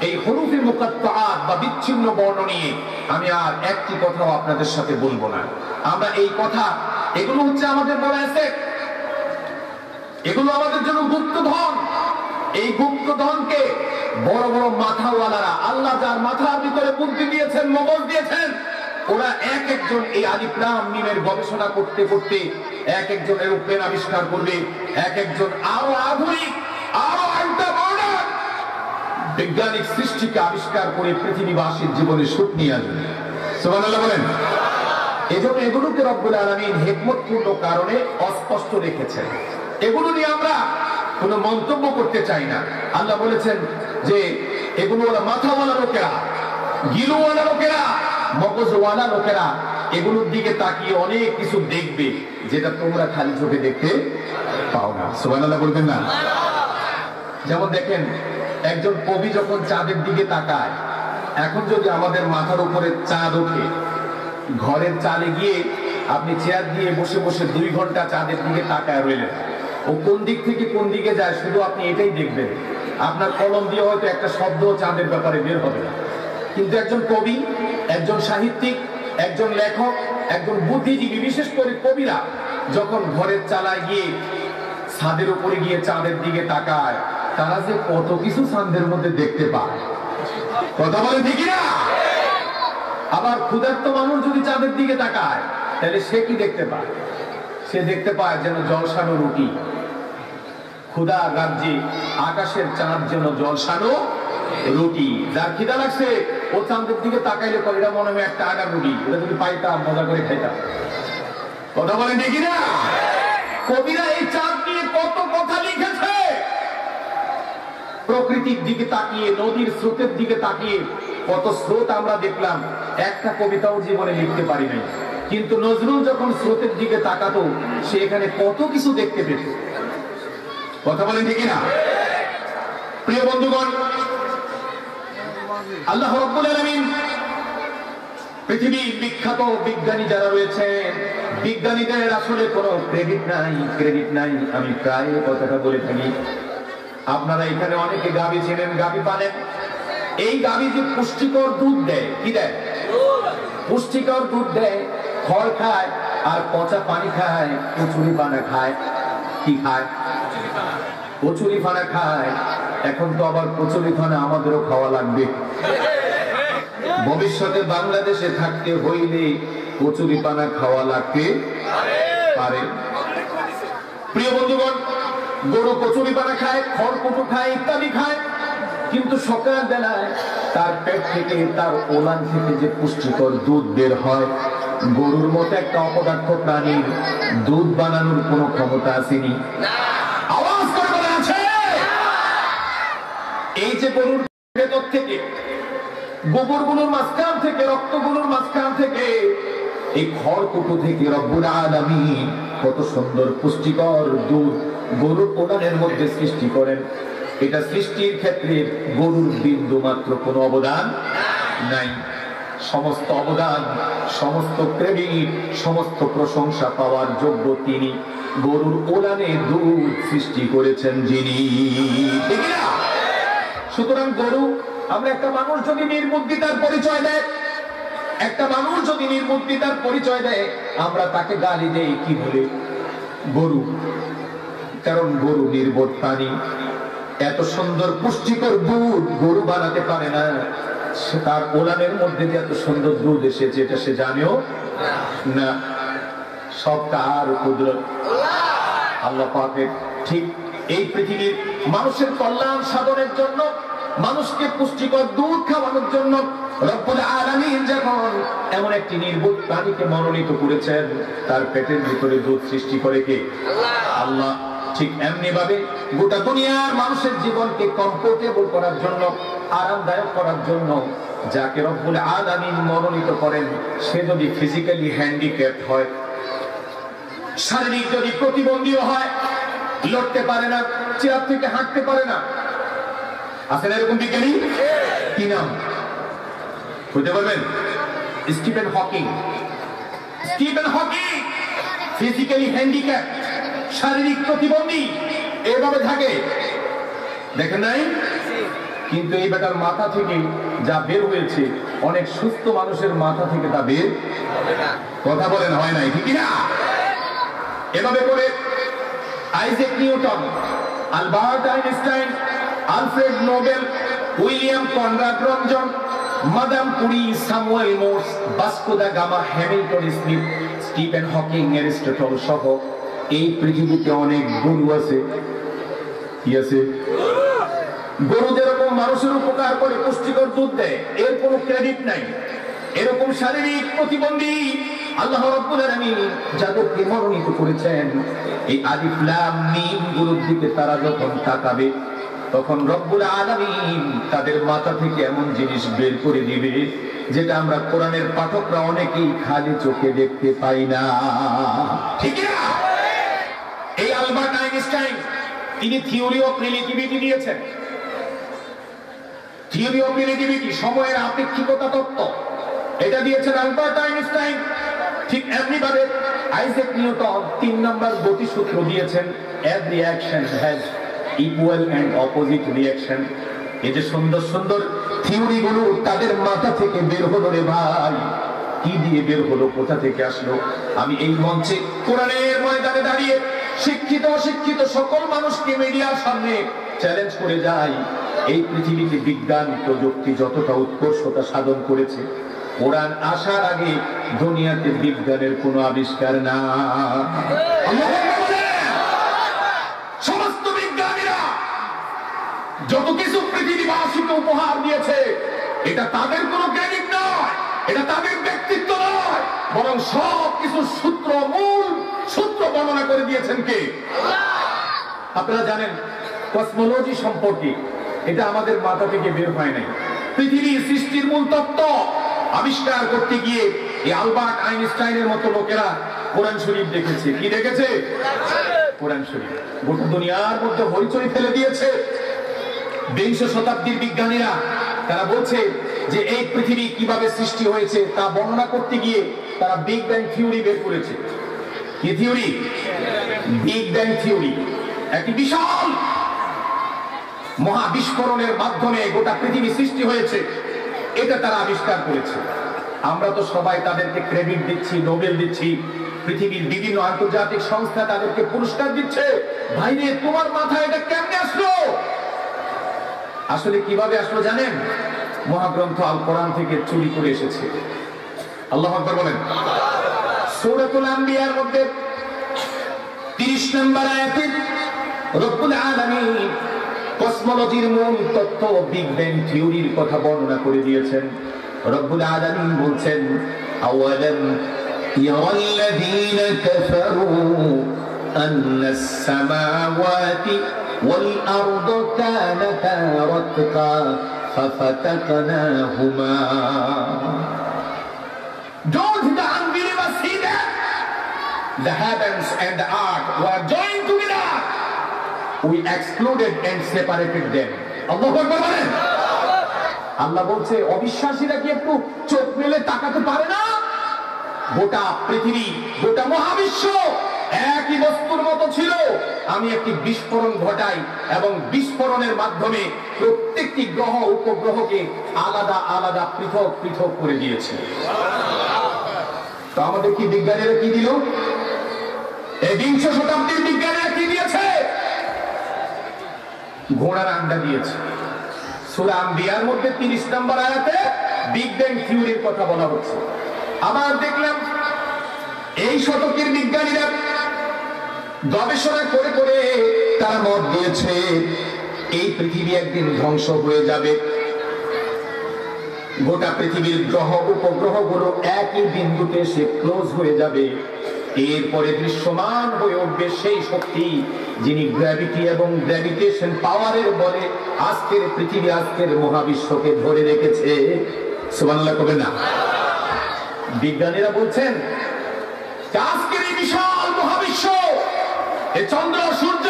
এই হরফে মুকাত্তাআত বা বিচ্ছিন্ন বর্ণ নিয়ে আমি আর একটি কথাও আপনাদের সাথে বলবো না আমরা এই কথা এগুলো হচ্ছে আমাদের বড় অ্যাসেট এগুলো আমাদের জন্য গুপ্তধন এই গুপ্তধনকে বড় বড় মাথাওয়ালারা আল্লাহ যার মাথার ভিতরে বুদ্ধি দিয়েছেন মগজ দিয়েছেন ওরা এক একজন এই আলিফ লাম মিমের গবেষণা করতে করতে এক একজন এরোপ্লেন আবিষ্কার করবে, এক একজন আরো আধুনিক, আরো মডার্ন বৈজ্ঞানিক সৃষ্টিকে আবিষ্কার করে পৃথিবীবাসীর জীবনে সুখ নিয়ে আসবে। সুবহানাল্লাহ বলেন। এজন্য এগুলোকে রব্বুল আলামিন হিকমতপূর্ণ কারণে অস্পষ্ট রেখেছেন। এগুলো নিয়ে আমরা কোনো মন্তব্য করতে চাই না। আল্লাহ বলেছেন যে এগুলো ওরা মাথাওয়ালা লোকেরা, গিলুওয়ালা লোকেরা, মগজওয়ালা লোকেরা এগুলোর দিকে তাকিয়ে অনেক কিছু দেখবে যেটা তোমরা খালি চোখে দেখতে পাও না। সুবহানাল্লাহ বলবেন না? যেমন দেখেন, একজন কবি যখন চাঁদের দিকে তাকায়, এখন যদি আমাদের মাথার উপরে চাঁদ ওঠে, ঘরের চালে গিয়ে আপনি চেয়ার দিয়ে বসে বসে 2 ঘন্টা চাঁদের দিকে তাকায় রইলেন, ও কোন দিক থেকে কোন দিকে যায় শুধু আপনি এটাই দেখবেন। আপনার কলম দিয়ে হয়তো একটা শব্দ চাঁদের ব্যাপারে বের হবে না। কিন্তু একজন কবি, একজন সাহিত্যিক, একজন লেখক, একজন বুদ্ধিজীবী, বিশেষ করে কবিরা যখন ঘরের চালায় গিয়ে ছাদের উপরে গিয়ে চাঁদের দিকে তাকায়, তারা যে কত কিছু চাঁদের মধ্যে দেখতে পায়। কথা বলে ঠিকই না? আবার ক্ষুধার্ত মানুষ যদি চাঁদের দিকে তাকায়, তাহলে সে কি দেখতে পায়? সে দেখতে পায় যেন জলসানো রুটি। ক্ষুধা রাজ্যে আকাশের চাঁদ যেন জলসানো রুটি। যার খিদা লাগছে ও চাঁদের দিকে তাকাইলে এটা মনে হয় একটা আগার রুটি, এটা যদি পাইতাম মজা করে খাইতাম। কথা বলেন দেখি না? কবিরা এই চাঁদ নিয়ে কত কথা লিখেছে। প্রকৃতির দিকে তাকিয়ে, নদীর স্রোতের দিকে তাকিয়ে কত স্রোত আমরা দেখলাম, একটা কবিতাও জীবনে লিখতে পারি নাই। কিন্তু নজরুল যখন স্রোতের দিকে তাকাতো, সে এখানে কত কিছু দেখতে পেত। কথা বলেন ঠিক না? প্রিয় বন্ধুগণ, আল্লাহ রাব্বুল আলামিন পৃথিবীর বিখ্যাত বিজ্ঞানী যারা রয়েছেন, বিজ্ঞানীদের আসলে কোনো ক্রেডিট নাই। আমি প্রায় কথাটা বলে থাকি। আপনারা এখানে অনেকে গাভী চেনেন, গাভী পালেন। এই গাভী যে পুষ্টিকর দুধ দেয়, কি দেয়? পুষ্টিকর দুধ দেয়, খড় খায় আর পচা পানি খায়, কচুরি পানা খায়। কি খায়? কচুরি পানা খায়। এখন তো আবার কচুরি পানা আমাদেরও খাওয়া লাগবে। ভবিষ্যতে বাংলাদেশে থাকতে হইলে কচুরি পানা খাওয়া লাগতে পারে। প্রিয় বন্ধুগণ, গরু কচুরি পানা খায়, খড়কুটো খায়, ইত্যাদি খায়, কিন্তু সকাল বেলায় তার পেট থেকে, তার ওলান থেকে যে পুষ্টিকর দুধ বের হয়, গরুর মতো একটা অপদার্থ প্রাণীর দুধ বানানোর কোনো ক্ষমতা আসেনি। আওয়াজ করে বলা আছে, এই যে গরুর ভেতর থেকে, গোবরগুলোর মাঝখান থেকে, রক্তগুলোর মাঝখান থেকে, এই খড়কুটো থেকে রব্বুল আলামিন কত সুন্দর পুষ্টিকর দুধ গরুর ওলানের মধ্যে সৃষ্টি করেন। এটা সৃষ্টির ক্ষেত্রে গরুর বিন্দু মাত্র কোনো অবদান নাই। সমস্ত অবদান, সমস্ত ক্রেডিট, সমস্ত প্রশংসা পাওয়ার যোগ্য তিনি। গরুর ওলানে দুধ সৃষ্টি করেছেন যিনি। ঠিক না? সুতরাং গরু, আমরা একটা মানুষ যদি নির্বুদ্ধিতার পরিচয় দেয়, একটা মানুষ যদি নির্বুদ্ধিতার পরিচয় দেয়, আমরা তাকে গালি দেই কি বলে? গরু। কারণ গরু নির্বোধ প্রাণী। এত সুন্দর পুষ্টিকর দুধ গরু বানাতে পারে না। তার ওলানের মধ্যে যে এত সুন্দর দুধ এসেছে এটা সে জানেও না। সব তার কুদরত, আল্লাহ পাকের। ঠিক এই পৃথিবীর মানুষের কল্যাণ সাধনের জন্য, মানুষকে পুষ্টিকর দুধ খাওয়ানোর জন্য রব্বুল আলামিন যখন এমন একটি নির্বোধ প্রাণীকে মনোনীত করেছেন, তার পেটের ভিতরে দুধ সৃষ্টি করে কে? আল্লাহ। ঠিক এমনি ভাবে গোটা দুনিয়ার মানুষের জীবনকে কমফোর্টেবল করার জন্য, আরামদায়ক করার জন্য যাকে রব্বুল আলামিন মনোনীত করেন, সে যদি ফিজিক্যালি হ্যান্ডিক্যাপড হয়, শারীরিক যদি প্রতিবন্ধীও হয়, লড়তে পারে না, চেয়ার থেকে হাঁটতে পারে না, আছেন এরকম বিজ্ঞানী? কি নাম বলতে পারবেন? Stephen Hawking. Stephen Hawking physically handicap, শারীরিক প্রতিবন্ধী, এভাবে থাকে, দেখেন নাই? কিন্তু এই বেটার মাথা থেকে যা বের হয়েছে, অনেক সুস্থ মানুষের মাথা থেকে তা বের কথা বলেন হয় নাই, ঠিক না? এভাবে করে Isaac Newton, Albert Einstein, Alfred Nobel, William Conrad Roentgen, Madame Curie, Samuel Morse, Vasco da Gama, Hamilton Smith, Stephen Hawking, Aristotle সহ এই পৃথিবীতে অনেক গরু আছে। কি আছে? গরু যেরকম মানুষের উপকার করে, পুষ্টিকর দুধ দেয়, এর কোনো ক্রেডিট নাই। এরকম শারীরিক প্রতিবন্ধী আল্লাহ রাব্বুল আলামিন যাদেরকে মনোনীত করেছেন, এই আলিফ লাম মিম গুলোর দিকে তারা যখন তাকাবে, তখন রব্বুল আলামিন তাদের মাথা থেকে এমন জিনিস বের করে দিবে যেটা আমরা কোরআনের পাঠকরা অনেকেই খালি চোখে দেখতে পাই না। ঠিক না? এই আলবার্ট আইনস্টাইন তিনি থিওরি অফ রিলেটিভিটি দিয়েছেন। থিওরি অফ রিলেটিভিটি, সময়ের আপেক্ষিকতা তত্ত্ব, এটা দিয়েছেন আলবার্ট আইনস্টাইন। ঠিক এমনিভাবে আইজ্যাক নিউটন 3 নম্বর গতিসূত্র দিয়েছেন, every action has equal and opposite reaction. এই যে সুন্দর সুন্দর থিওরি গুলো তাদের মাথা থেকে বের হলো রে ভাই, কি দিয়ে বের হলো, কোথা থেকে আসলো? আমি এই মঞ্চে কোরআনের ময়দানে দাঁড়িয়ে শিক্ষিত অশিক্ষিত সকল মানুষকে মিডিয়ার সামনে চ্যালেঞ্জ করে যাই, এই পৃথিবীতে বিজ্ঞান প্রযুক্তি যতটা উৎকর্ষতা সাধন করেছে, কোরআন আসার আগে দুনিয়াতে বিজ্ঞানের কোনো আবিষ্কার না। সমস্ত বিজ্ঞানীরা যত কিছু পৃথিবীবাসীকে উপহার দিয়েছে, এটা তাদের কোনো ক্রেডিট নয়, এটা তাদের ব্যক্তিত্ব নয়, বরং সব কিছু সূত্র, মূল সূত্র বর্ণনা করে দিয়েছেন কে? আপনারা জানেন কসমোলজি সম্পর্কে, এটা আমাদের মাথা থেকে বের হয় নাই। পৃথিবী সৃষ্টির মূল তত্ত্ব আবিষ্কার করতে গিয়ে এই আলবার্ট আইনস্টাইনের মতো লোকেরা কোরআন শরীফ দেখেছে। কি দেখেছে? কোরআন শরীফ গোটা দুনিয়ার মধ্যে হইচই ফেলে দিয়েছে। 20 শতাব্দীর বিজ্ঞানীরা তারা বলছে যে এই পৃথিবী কিভাবে সৃষ্টি হয়েছে তা বর্ণনা করতে গিয়ে তারা বিগ ব্যাং থিওরি বের করেছে। কি থিওরি? Big bang theory. একটি বিশাল মহাবিস্ফোরণের মাধ্যমে গোটা পৃথিবী সৃষ্টি হয়েছে, এটা তারা আবিষ্কার করেছে। আমরা তো সবাই তাদেরকে ক্রেডিট দিচ্ছি, নোবেল দিচ্ছি, পৃথিবীর বিভিন্ন আন্তর্জাতিক সংস্থা তাদেরকে পুরস্কার দিচ্ছে। ভাইরে, তোমার মাথায় এটা কেমনে আসলো? আসলে কিভাবে আসলো জানেন? মহাগ্রন্থ আল কোরআন থেকে চুরি করে এসেছে। আল্লাহু আকবার বলেন। সূরাতুল আম্বিয়ার মধ্যে 30 নম্বর আয়াতে রব্বুল আলামিন কসমোলজির মূল তত্ত্ব বিগ ব্যাং থিওরির কথা বর্ণনা করে দিয়েছেন। রব্বুল আলামিন বলছেন, আওয়ালাম ইয়ারাল্লাযীনা কাফারু আন্নাস সামাওয়াতি ওয়াল আরদু কানাতা রাতকা ফাফাতাকনাহুমা। Don't the unbelievers see that the heavens and the earth were joined together? We excluded and separated them. আল্লাহু আকবার বলেন। আল্লাহ বলছে, অবিশ্বাসীরা কি একটু চোখ মেলে তাকাতে পারে না? গোটা পৃথিবী, গোটা মহাবিশ্ব একই বস্তুর মতো ছিল। আমি একটি বিস্ফোরণ ঘটাই এবং বিস্ফোরণের মাধ্যমে প্রত্যেকটি গ্রহ উপগ্রহকে আলাদা আলাদা পৃথক পৃথক করে দিয়েছে। তো আমাদের কি বিজ্ঞানীরা কি দিল? এই 20 শতাব্দীর বিজ্ঞানীরা কি দিয়েছে? ঘোড়ার আন্ডা দিয়েছে। সূরা আম্বিয়ার মধ্যে 30 নম্বর আয়াতে বিগ ব্যাং থিওরির কথা বলা হচ্ছে। আবার দেখলাম এই শতকের বিজ্ঞানীরা গবেষণা করে করে তারা মত দিয়েছে এই পৃথিবী একদিন ধ্বংস হয়ে যাবে। গোটা পৃথিবীর গ্রহ উপগ্রহগুলো একই বিন্দুতে এসে ক্লোজ হয়ে যাবে। এরপরে দৃশ্যমান হয়ে উঠবে সেই শক্তি যিনি গ্র্যাভিটি এবং গ্র্যাভিটেশন পাওয়ারের বলে আজকের পৃথিবী, আজকের মহাবিশ্বকে ধরে রেখেছে। সুবহানাল্লাহ কবে না? বিজ্ঞানীরা বলছেন আজকের এই বিশাল মহাবিশ্ব, এই চন্দ্র, সূর্য,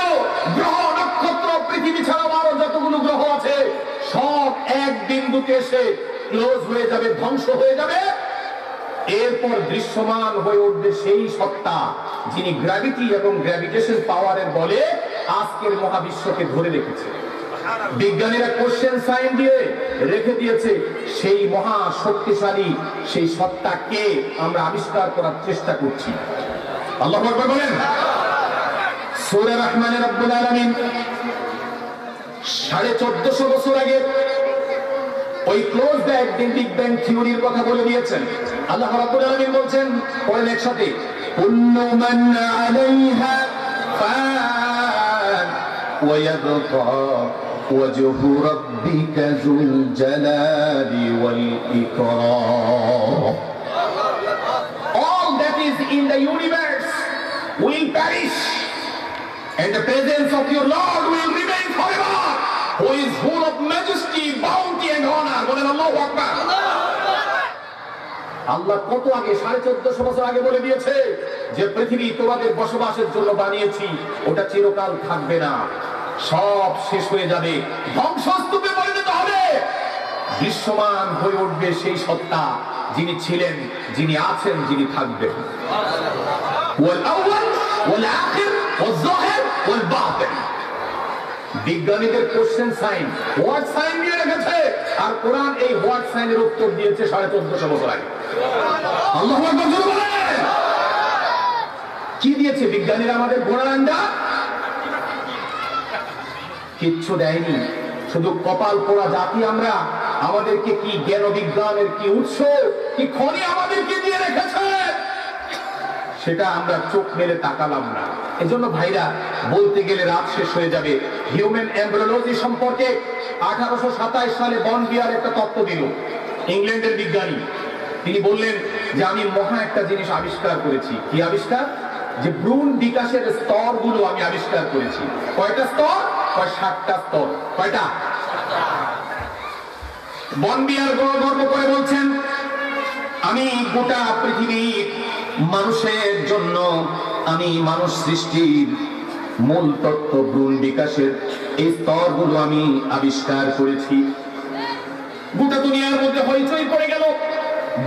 গ্রহ, নক্ষত্র, পৃথিবী ছাড়াও আরো যতগুলো গ্রহ আছে সব এক বিন্দুতে এসে ক্লোজ হয়ে যাবে, ধ্বংস হয়ে যাবে। এরপর দৃশ্যমান হয়ে উঠবে সেই সত্তা যিনি গ্র্যাভিটি এবং গ্র্যাভিটেশন পাওয়ারের বলে আজকের মহাবিশ্বকে ধরে রেখেছে। বিজ্ঞানীরা কোশ্চেন সাইন দিয়ে রেখে দিয়েছে সেই মহা শক্তিশালী সেই সত্তাকে আমরা আবিষ্কার করার চেষ্টা করছি। আল্লাহু আকবার বলেন। সূরা রহমানে রব্বুল আলামিন 1450 বছর আগে ওই ক্লোজ দ্য একদিন বিগ ব্যাং থিওরির কথা বলে দিয়েছেন। আল্লাহ রাব্বুল আলামিন বলছেন, পড়েন একসাথে, কুল্লু মান আলাইহা ফান ওয়া ইয়াবকা ওয়াজহু রাব্বিকা যুল জালালি ওয়াল ইকরাম। All that is in the universe will perish, and the presence of your Lord will remain forever, who is full of majesty, bounty and honor. বলেন আল্লাহু আকবার। আল্লাহ কত আগে 1450 বছর আগে বলে দিয়েছে যে পৃথিবী তোমাদের বসবাসের জন্য বানিয়েছি, ওটা চিরকাল থাকবে না, সব শেষ হয়ে যাবে, ধ্বংসস্তূপে পরিণত হবে। দৃশ্যমান হয়ে উঠবে সেই সত্তা যিনি ছিলেন, যিনি আছেন, যিনি থাকবেন। ওয়াল আউয়াল ওয়াল আখির ওয়াল যাহির ওয়াল বাতিন। বিজ্ঞানীদের কোশ্চেন সাইন, হোয়াট সাইন দিয়ে রেখেছে, আর কোরআন এই হোয়াট সাইনের উত্তর দিয়েছে 1450 বছর আগে। আল্লাহু আকবার বলেন। কি দিয়েছে বিজ্ঞানীরা আমাদের ঘোড়ার আন্ডা? কিচ্ছু দেয়নি, শুধু কপাল পোড়া জাতি আমরা। আমাদেরকে কি জ্ঞান বিজ্ঞানের কি উৎস, কি খনি আমাদেরকে দিয়ে রেখেছে, সেটা আমরা চোখ মেলে তাকালাম না। এজন্য ভাইরা, বলতে গেলে রাত শেষ হয়ে যাবে। হিউম্যান এমব্রিওলজি সম্পর্কে 1827 সালে বন বিয়ার একটা তত্ত্ব দিল, ইংল্যান্ডের বিজ্ঞানী। তিনি বললেন যে আমি মহা একটা জিনিস আবিষ্কার করেছি। কি আবিষ্কার? যে ভ্রূণ বিকাশের স্তরগুলো আমি আবিষ্কার করেছি। কয়টা স্তর? 60টা স্তর। কয়টা? বন বিয়ার গর্ব করে বলছেন, আমি গোটা পৃথিবীর মানুষের জন্য আমি মানুষ সৃষ্টির মূল তত্ত্ব ভ্রূণ বিকাশের এই স্তরগুলো আমি আবিষ্কার করেছি। গোটা দুনিয়ার মধ্যে হইচই পড়ে গেল,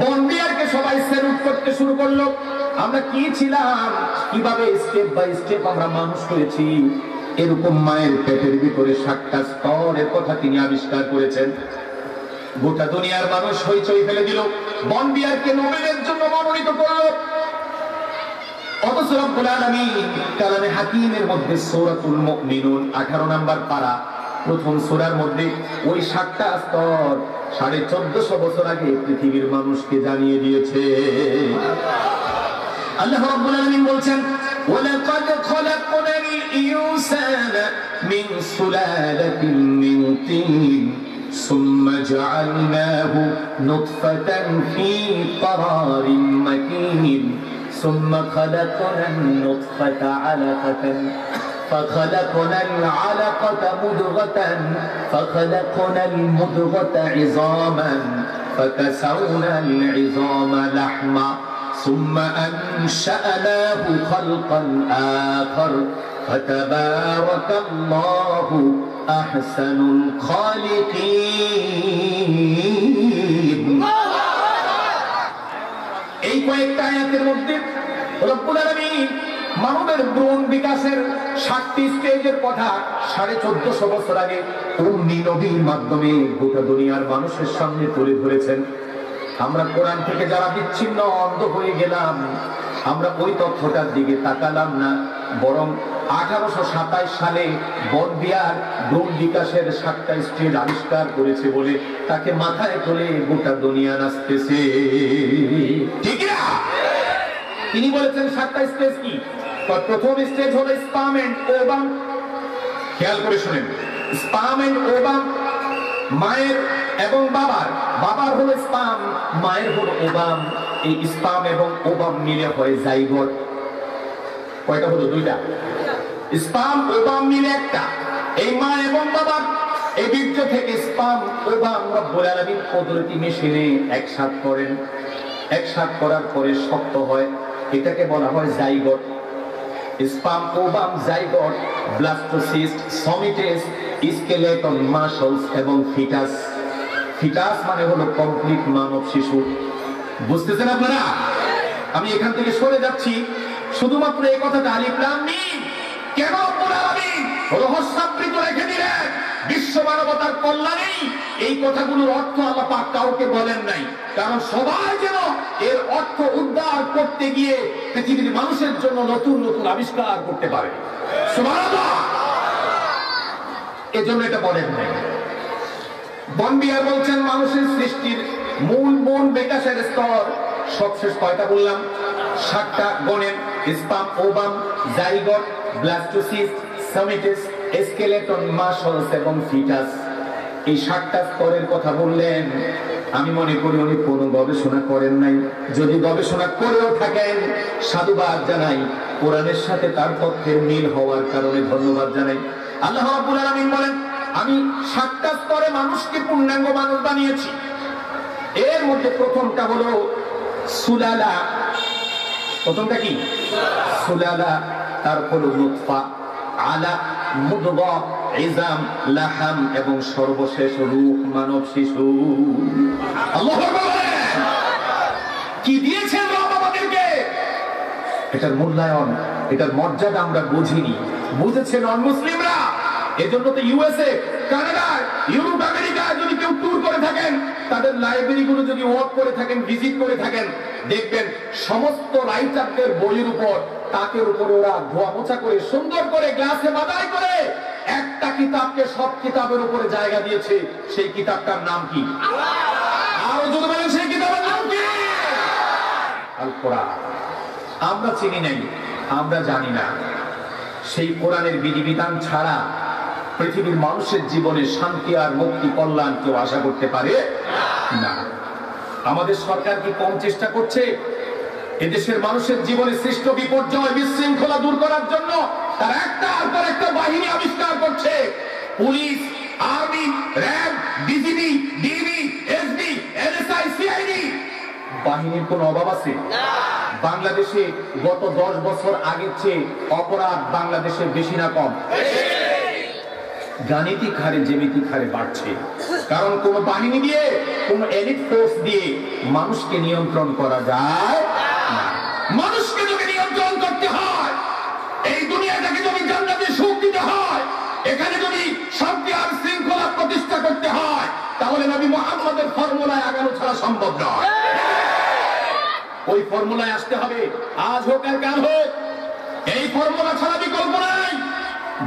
বন বিয়ারকে সবাই স্যালুট করতে শুরু করলো। আমরা কি ছিলাম, কিভাবে স্টেপ বাই স্টেপ আমরা মানুষ হয়েছি, এরকম মায়ের পেটের ভিতরে 60টা স্তরের কথা তিনি আবিষ্কার করেছেন। গোটা দুনিয়ার মানুষ হইচই ফেলে দিল, বন বিয়ারকে নোবেলের জন্য মনোনীত করলো। অথচ রব্বুল আলামিন কালামে হাকিমের মধ্যে সূরাতুল মুমিনুন 18 নম্বর পারা প্রথম সূরার মধ্যে ওই 60টা স্তর 1450 বছর আগে পৃথিবীর মানুষকে জানিয়ে দিয়েছে। আল্লাহ রাব্বুল আলামিন বলছেন, ওয়ালাকাদ খলাকনাল ইনসানা মিন সুলালাতিন মিন তিন সুম্মা জাআলনাহু নুতফাতান ফি ক্বারারিন মাকিন ثم خلقنا النطفة علقة فخلقنا العلقة مضغة فخلقنا المضغة عظاما فكسونا العظام لحما ثم أنشأناه خلقا آخر فتبارك الله أحسن الخالقين। এই কয়েকটা আয়াতের মধ্যে রব্বুল আলামিন মানবের ভ্রূণ বিকাশের 60টি স্টেজের কথা 1450 বছর আগে উম্মি নবীর মাধ্যমে গোটা দুনিয়ার মানুষের সামনে তুলে ধরেছেন। আমরা কোরআন থেকে যারা বিচ্ছিন্ন অন্ধ হয়ে গেলাম, আমরা ওই তথ্যটার দিকে তাকালাম না, বরং 1827 সালে বন বিয়ার ভ্রূণ বিকাশের 60টা স্টেজ আবিষ্কার করেছে বলে তাকে মাথায় তুলে গোটা দুনিয়া নাচতেছে। ঠিক না? তিনি বলেছেন 60টা স্টেজ কি? প্রথম স্টেজ হলো স্পার্ম এন্ড ওভাম। খেয়াল করে শুনেন, স্পার্ম এন্ড ওভাম, মায়ের এবং বাবার হলো স্পার্ম, মায়ের হলো ওভাম। এই স্পার্ম এবং ওভাম মিলে হয় জাইগোট। কয়টা হলো? 2টা। স্পার্ম ওভাম মিলে একটা। এই মা এবং বাবা এই বীর্য থেকে স্পার্ম ওভাম রব্বুল আলামিন কুদরতি মেশিনে একসাথে করেন। একসাথে করার পরে শক্ত হয়, এটাকে বলা হয় zygote. Sperm ovum, zygote, blastocyst, somites, skeleton, muscles এবং ফিটাস। ফিটাস মানে হলো কমপ্লিট মানব শিশু। বুঝতেছেন আপনারা? আমি এখান থেকে সরে যাচ্ছি শুধুমাত্র এই কথাটা, আলিফ লাম মিম কেন রব্বুল আলামিন রহস্যাবৃত রেখে দিলেন বিশ্ব মানবতার কল্যাণে। এই কথাগুলোর অর্থ আল্লাহ পাক কাউকে বলেন নাই, কারণ সবাই যেন এর অর্থ উদ্ধার করতে গিয়ে পৃথিবীর মানুষের জন্য নতুন নতুন আবিষ্কার করতে পারে। সুবহানাল্লাহ। এজন্য এটা বলেন নাই। বন বিয়ার বলছেন মানুষের সৃষ্টির মূল বিকাশের স্তর সবশেষ কয়টা বললাম? 7টা গণেন: sperm, ovum, zygote, blastocyst, somites, skeleton, muscles এবং ফিটাস। এই 7টা স্তরের কথা বললেন। আমি মনে করি উনি কোনো গবেষণা করেন নাই। যদি গবেষণা করেও থাকেন, সাধুবাদ জানাই, কোরআনের সাথে তার তথ্যের মিল হওয়ার কারণে ধন্যবাদ জানাই। আল্লাহ রাব্বুল আলামিন বলেন, আমি 7টা স্তরে মানুষকে পূর্ণাঙ্গ মানুষ বানিয়েছি। এর মধ্যে প্রথমটা হলো সুলালা। প্রথমটা কি? সুলালা। তারপর নুতফা, আলা, মুদগা, ইজাম, লাহাম এবং সর্বশেষ রূহ, মানব শিশু। আল্লাহু আকবার। কি দিয়েছেন রব আমাদেরকে? এটার মূল্যায়ন, এটার মর্যাদা আমরা বুঝিনি, বুঝেছে নন মুসলিমরা। এজন্য তো ইউএসএ, কানাডা, ইউরোপ, আমেরিকা যদি কেউ ট্যুর করে থাকেন, তাদের লাইব্রেরি গুলো যদি ওয়াক করে থাকেন, ভিজিট করে থাকেন, দেখবেন সমস্ত রাইটারদের বইয়ের উপর, তাকের উপরে ওরা ধোয়া মোছা করে সুন্দর করে গ্লাসে বাদাই করে একটা কিতাবকে সব কিতাবের উপরে জায়গা দিয়েছে। সেই কিতাবটার নাম কি? আরো যদি বলেন সেই কিতাবের নাম কি? আল কোরআন। আমরা চিনি নাই, আমরা জানি না। সেই কোরআনের বিধিবিধান ছাড়া পৃথিবীর মানুষের জীবনে শান্তি আর মুক্তি, কল্যাণ কেউ আশা করতে পারে না। আমাদের সরকার কি কম চেষ্টা করছে এদেশের মানুষের জীবনে সৃষ্ট বিপর্যয়, বিশৃঙ্খলা দূর করার জন্য? তারা একটার পর একটা বাহিনী আবিষ্কার করছে। Police, army, RAB, BGB, DB, SB, NSI, CID বাহিনীর কোন অভাব আছে? বাংলাদেশে গত 10 বছর আগের চেয়ে অপরাধ বাংলাদেশে বেশি না কম? গাণিতিক হারে, জ্যামিতিক হারে বাড়ছে। কারণ কোন বাহিনী দিয়ে, কোন এলিট ফোর্স দিয়ে মানুষকে নিয়ন্ত্রণ করা যায় না। মানুষকে যদি নিয়ন্ত্রণ করতে হয়, এই দুনিয়াটাকে যদি জান্নাতে সুখ দিতে হয়, এখানে যদি শান্তি আর শৃঙ্খলা প্রতিষ্ঠা করতে হয়, তাহলে নবী মুহাম্মদের ফর্মুলায় আগানো ছাড়া সম্ভব নয়। ওই ফর্মুলায় আসতে হবে, আজ হোক আর কাল হোক। এই ফর্মুলা ছাড়া বিকল্প নাই।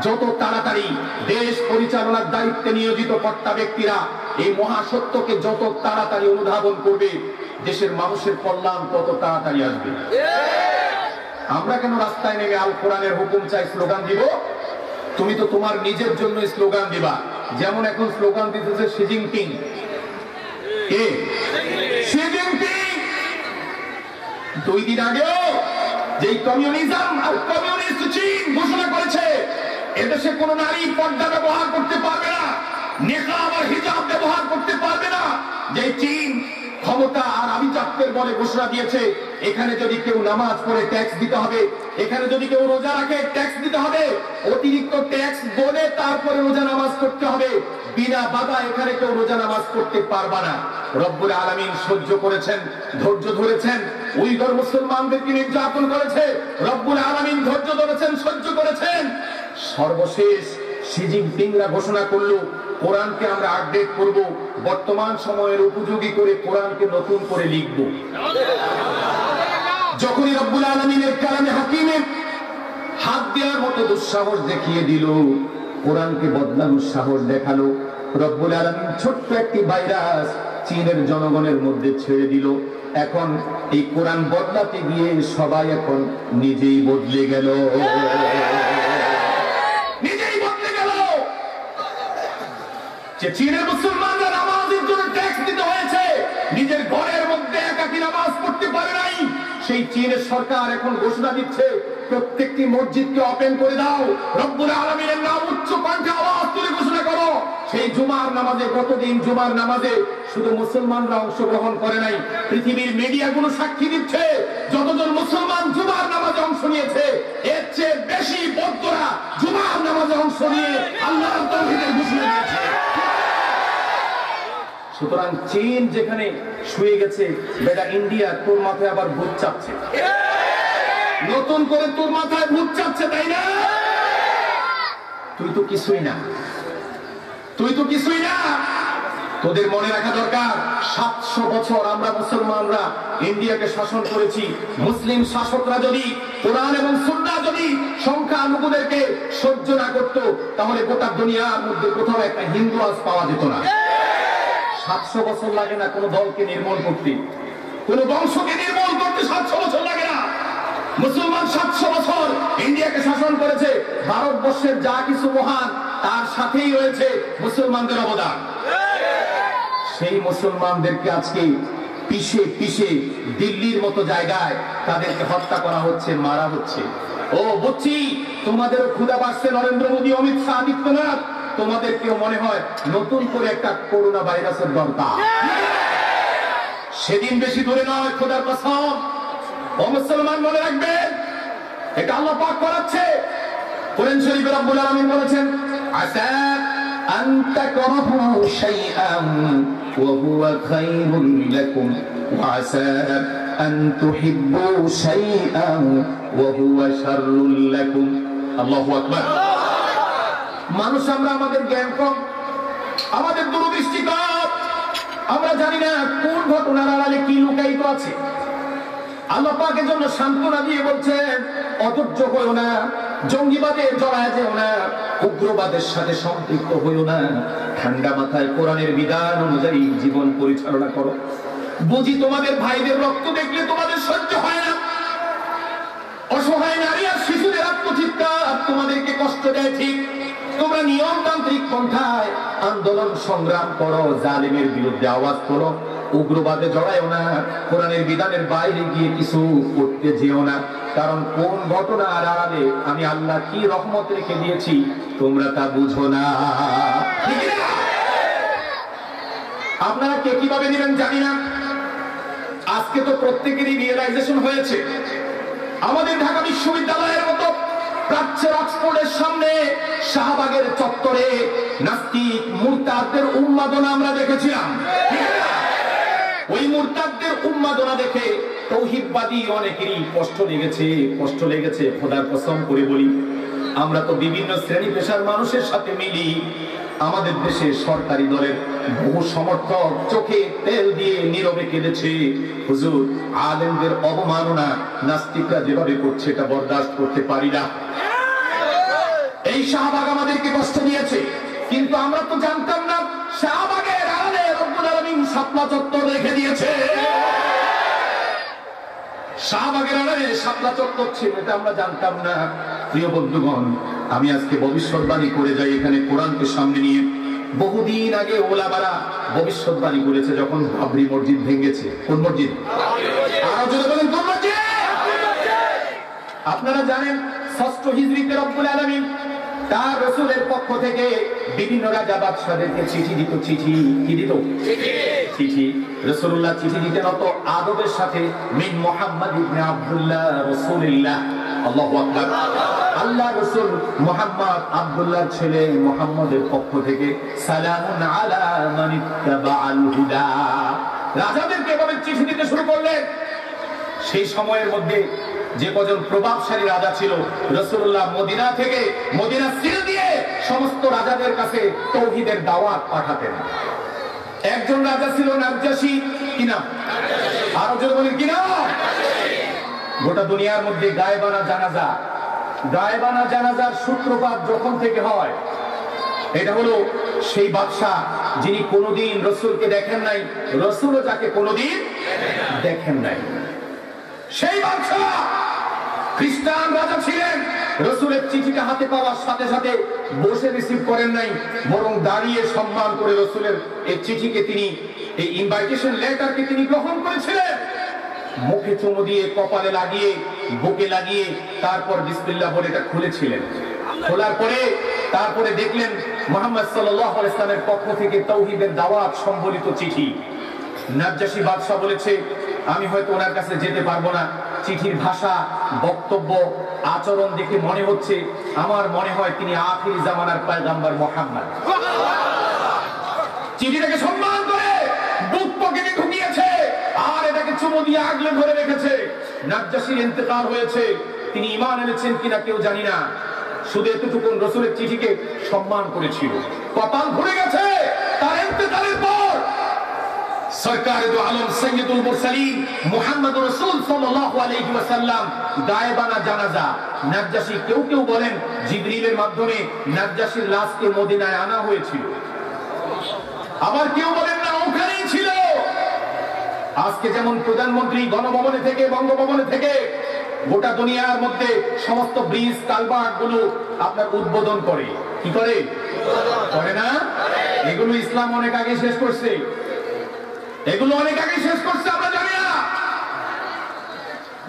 যত তাড়াতাড়ি দেশ পরিচালনার দায়িত্বে নিয়োজিত কর্তা ব্যক্তিরা এই মহাসত্যকে যত তাড়াতাড়ি অনুধাবন করবে, দেশের মানুষের কল্যাণ তত তাড়াতাড়ি আসবে। আমরা কেন রাস্তায় নেমে আল কোরআনের হুকুম চাই স্লোগান দিব? তুমি তো তোমার নিজের জন্য স্লোগান দিবা। যেমন এখন স্লোগান দিতেছে শি জিনপিং। কে? Xi Jinping. 2 দিন আগেও যে কমিউনিজম আর কমিউনিস্ট চীন ঘোষণা করেছে এদেশে কোন নারী পর্দা ব্যবহার করতে পারবে না, নিকাব আর হিজাব ব্যবহার করতে পারবে না। যে চীন ক্ষমতা আর আভিজাত্যের বলে ঘোষণা দিয়েছে এখানে যদি কেউ নামাজ পড়ে ট্যাক্স দিতে হবে, এখানে যদি কেউ রোজা রাখে ট্যাক্স দিতে হবে, অতিরিক্ত ট্যাক্স বলে তারপরে রোজা নামাজ করতে হবে। বিনা বাধা এখানে কেউ রোজা নামাজ করতে পারবে না। রব্বুল আলামিন সহ্য করেছেন, ধৈর্য ধরেছেন। উইঘুর মুসলমানদেরকে নির্যাতন করেছে, রব্বুল আলামিন ধৈর্য ধরেছেন, সহ্য করেছেন। সর্বশেষ শি জিনপিংরা ঘোষণা করলো কোরআনকে আমরা আপডেট করব, বর্তমান সময়ের উপযোগী করে কোরআনকে নতুন করে লিখব। যখনই রব্বুল আলামিনের কালামে হাকিমে হাত দেওয়ার মতো দুঃসাহস দেখিয়ে দিল, কোরআনকে বদলানোর সাহস দেখালো, রব্বুল আলামিন ছোট্ট একটি ভাইরাস চীনের জনগণের মধ্যে ছেড়ে দিল। এখন এই কোরআন বদলাতে গিয়ে সবাই এখন নিজেই বদলে গেল, নিজেই বদলে গেল। যে চীনের মুসলমানরা নামাজের জন্য ট্যাক্স দিতে হয়েছে, নিজের ঘরের মধ্যে একাকী নামাজ পড়তে পারে নাই, সেই চীনের সরকার এখন ঘোষণা দিচ্ছে প্রত্যেকটি মসজিদকে ওপেন করে দাও, রব্বুল আলামিনের নাম উচ্চ কণ্ঠে আওয়াজ তুলে ঘোষণা করো। সেই জুমার নামাজে, গতদিন জুমার নামাজে শুধু মুসলমানরা অংশগ্রহণ করে নাই, পৃথিবীর মিডিয়াগুলো সাক্ষী দিচ্ছে যতজন মুসলমান জুমার নামাজে অংশ নিয়েছে এর চেয়ে বেশি বৌদ্ধরা জুমার নামাজে অংশ নিয়ে আল্লাহর তাওহীদের ঘোষণা দিয়েছে। সুতরাং চীন যেখানে শুয়ে গেছে, বেটা ইন্ডিয়া তোর মাথায় আবার ভূত চাপছে, নতুন করে তোর মাথায় ভূত চাপছে, তাই না? তুই তো কিছুই না, তুই তো কিছুই না। তোদের মনে রাখা দরকার 700 বছর আমরা মুসলমানরা ইন্ডিয়াকে শাসন করেছি। মুসলিম শাসকরা যদি কোরআন এবং সুন্নাহ যদি সংখ্যালঘুদেরকে সহ্য না করত, তাহলে গোটা দুনিয়ার মধ্যে কোথাও একটা হিন্দু আজ পাওয়া যেত না। 700 বছর লাগে না কোন দলকে নির্মূল করতে, কোন বংশকে নির্মূল করতে 700 বছর লাগে না। মুসলমান 700 বছর ইন্ডিয়াকে শাসন করেছে। ভারতবর্ষের যা কিছু মহান তার সাথেই রয়েছে মুসলমানদের অবদান। সেই মুসলমানদেরকে আজকে পিষে পিষে দিল্লির মতো জায়গায় তাদেরকে হত্যা করা হচ্ছে, মারা হচ্ছে। ও বুঝছি তোমাদেরও ক্ষুধা বাড়ছে, নরেন্দ্র মোদী, অমিত শাহ, আদিত্যনাথ, তোমাদেরকেও মনে হয় নতুন করে একটা করোনা ভাইরাসের দরকার। সেদিন বেশি দূরে নয়, খোদার কসম। ও মুসলমান মনে রাখবেন, এটা আল্লাহ পাক করাচ্ছে। কোরআন শরীফে রব্বুল আলামিন বলেছেন, আসা আন তাকরাহু শাইআন ওয়া হুয়া খায়রুল লাকুম ওয়া আসা আন তুহিব্বু শাইআন ওয়া হুয়া শাররুল লাকুম। আল্লাহু আকবার। মানুষ আমরা, আমাদের জ্ঞান কম, আমাদের দূরদৃষ্টি কম, আমরা জানি না কোন ঘটনার আড়ালে কি লুকায়িত আছে। আল্লাহ পাক এর জন্য সান্ত্বনা দিয়ে বলছেন, অধৈর্য হইও না, জঙ্গিবাদে জড়ায় যেও না, উগ্রবাদের সাথে সম্পৃক্ত হইও না, ঠান্ডা মাথায় কোরআনের বিধান অনুযায়ী জীবন পরিচালনা করো। বুঝি তোমাদের ভাইদের রক্ত দেখলে তোমাদের সহ্য হয় না? অসহায় নারী আর শিশুদের আত্মচিৎকার তোমাদেরকে কষ্ট দেয়, ঠিক। তোমরা নিয়মতান্ত্রিক পন্থায় আন্দোলন সংগ্রাম করো, জালিমের বিরুদ্ধে আওয়াজ করো, উগ্রবাদে জড়ায়ও না, কোরআনের বিধানের বাইরে গিয়ে কিছু করতে যেও না। কারণ কোন ঘটনা আর আড়ালে আমি আল্লাহ কি রহমত রেখে দিয়েছি তোমরা তা বুঝো না। আপনারা কে কিভাবে নেবেন জানি না। আজকে তো প্রত্যেকেরই রিয়েলাইজেশন হয়েছে, আমাদের ঢাকা বিশ্ববিদ্যালয়ের মতো প্রাচ্যের অক্সফোর্ডের সামনে শাহবাগের চত্বরে নাস্তিক মুরতাদদের উন্মাদনা আমরা দেখেছিলাম। ওই মুরতাদদের উন্মাদনা দেখে তৌহিদবাদী অনেকেরই কষ্ট লেগেছে। খোদার কসম করে বলি, আমরা তো বিভিন্ন শ্রেণী পেশার মানুষের সাথে মিলি। আমাদের দেশে সরকারি দলের বহু সমর্থক চোখে তেল দিয়ে নীরবে কেঁদেছে। হুজুর, আলেমদের অবমাননা নাস্তিকরা যেভাবে করছে এটা বরদাস্ত করতে পারি না। এই শাহবাগ আমাদেরকে কষ্ট দিয়েছে, কিন্তু আমরা তো জানতাম না শাহবাগের আড়ালে রব্বুল আলামিন শাপলা চত্বর রেখে দিয়েছে। শাহবাগের আড়ালে শাপলা চত্বর ছিল, এটা আমরা জানতাম না। প্রিয় বন্ধুগণ, আমি আজকে ভবিষ্যৎবাণী করে যাই এখানে কোরআনকে সামনে নিয়ে। বহুদিন আগে ওলামারা ভবিষ্যৎবাণী করেছে যখন বাবরি মসজিদ ভেঙেছে। কোন মসজিদ? আরো জোরে বলেন, কোন মসজিদ? আপনারা জানেন ৬ষ্ঠ হিজরিতে রব্বুল আলামিন তার রাসূলের পক্ষ থেকে বিভিন্ন রাজা বাদশাদেরকে চিঠি দিত। চিঠি রাসূলুল্লাহ চিঠি দিতেন অত আদবের সাথে, মিন মুহাম্মদ ইবনে আব্দুল্লাহ রাসূলুল্লাহ। আল্লাহু আকবার। আল্লাহ রাসূল মুহাম্মদ আব্দুল্লাহর ছেলে মুহাম্মদের পক্ষ থেকে সালামুন আলা মান ইত্তাবাআল হুদা। রাজাদেরকে এভাবে চিঠি দিতে শুরু করলেন। সেই সময়ের মধ্যে যে কজন প্রভাবশালী রাজা ছিল, রাসূলুল্লাহ মদিনা সিল দিয়ে সমস্ত রাজাদের কাছে তাওহীদের দাওয়াত পাঠাতেন। একজন রাজা ছিল নাজ্জাশী। কি নাম? আরো জোরে বলেন, কি নাম? গোটা দুনিয়ার মধ্যে গায়েবানা জানাজার সূত্রপাত যখন থেকে হয়, এটা হলো সেই বাদশাহ যিনি কোনোদিন রাসূলকে দেখেন নাই, রাসূলও যাকে কোনোদিন দেখেন নাই। সেই বাদশাহ খ্রিস্টান রাজা ছিলেন। রাসূলের চিঠিটা হাতে পাওয়ার সাথে সাথে বসে রিসিভ করেন নাই, বরং দাঁড়িয়ে সম্মান করে রাসূলের এই চিঠিকে তিনি, এই ইনভাইটেশন লেটারকে তিনি গ্রহণ করেছিলেন। মুখে চুমু দিয়ে, কপালে লাগিয়ে, বুকে লাগিয়ে, তারপর বিসমিল্লাহ বলে এটা খুলেছিলেন। খোলার পরে তারপরে দেখলেন মুহাম্মদ সাল্লাল্লাহু আলাইহি ওয়াসাল্লামের পক্ষ থেকে তাওহীদের দাওয়াত সম্বলিত চিঠি। নাজ্জাশী বাদশা বলেছে, আমি হয়তো ওনার কাছে যেতে পারবো না। চিঠির ভাষা, বক্তব্য, আচরণ দেখে মনে হচ্ছে, আমার মনে হয় তিনি আখির জামানার পয়গম্বর মুহাম্মদ। চিঠিটাকে সম্মান করে বুক পকেটে ঢুকিয়েছে আর এটাকে চুমু দিয়ে আগলে ধরে রেখেছে। নাজ্জাশীর ইন্তেকাল হয়েছে, তিনি ঈমান এনেছেন কিনা কেউ জানি না, শুধু এতটুকু রাসূলের চিঠিকে সম্মান করেছিল। কপাল ভরে গেছে তার ইন্তেকালের পর সরকারে দু আলম সৈয়দুল মুরসালিন মুহাম্মদ রাসূল সাল্লাল্লাহু আলাইহি ওয়াসাল্লাম গায়েবানা জানাজা। নাজ্জাশী, কেউ বলেন জিবরিলের মাধ্যমে নাজ্জাশীর লাশকে মদিনায় আনা হয়েছিল, আবার কেউ বলেন না ওখানেই ছিল। আজকে যেমন প্রধানমন্ত্রী গণভবনে থেকে, বঙ্গভবনে থেকে গোটা দুনিয়ার মধ্যে সমস্ত ব্রিজ কালভার্ট গুলো আপনার উদ্বোধন করে। কি করে? করে না? এগুলো ইসলাম অনেক আগে শেষ করছে, এগুলো অনেক আগে শেষ করছে, আমরা জানি না।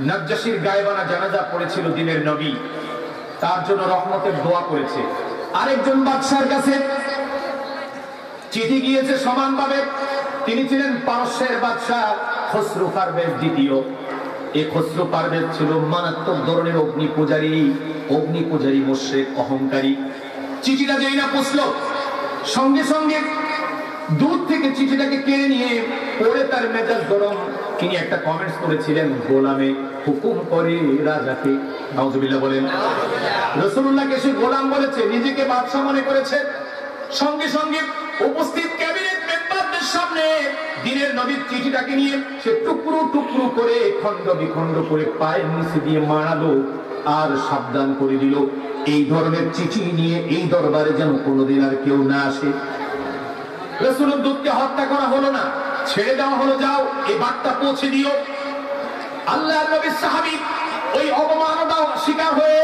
নাজ্জাশীর গায়েবানা জানাজা পড়েছিল দিনের নবী, তার জন্য রহমতের দোয়া করেছে। আরেকজন বাদশার কাছে চিঠি গিয়েছে সমানভাবে, তিনি ছিলেন পারস্যের বাদশা খসরু পারভেজ দ্বিতীয়। এই খসরু পারভেজ ছিল মারাত্মক ধরনের অগ্নি পূজারী মুশরিক, অহংকারী। চিঠিটা যেই না পৌঁছল, সঙ্গে সঙ্গে দূর থেকে চিঠিটাকে কেড়ে নিয়ে পড়ে তার মেজাজ গরম। তিনি একটা কমেন্টস করেছিলেন, গোলামে হুকুম করে রাজাকে। নাউজুবিল্লাহ বলেন। রাসূলুল্লাহকে সে গোলাম বলেছে, নিজেকে বাদশা মনে করেছে। সঙ্গে সঙ্গে উপস্থিত ক্যাবিনেট মেম্বারদের সামনে দিনের নবীর চিঠিটাকে নিয়ে সে টুকরো টুকরো করে খণ্ড বিখণ্ড করে পায়ের নিচে দিয়ে মারালো আর সাবধান করে দিল, এই ধরনের চিঠি নিয়ে এই দরবারে যেন কোনোদিন আর কেউ না আসে। রাসূলুর দূতকে হত্যা করা হলো না, ছেড়ে দেওয়া হলো, যাও এই বার্তা পৌঁছে দিও। আল্লাহর নবীর সাহাবী ওই অবমাননা শিকার হয়ে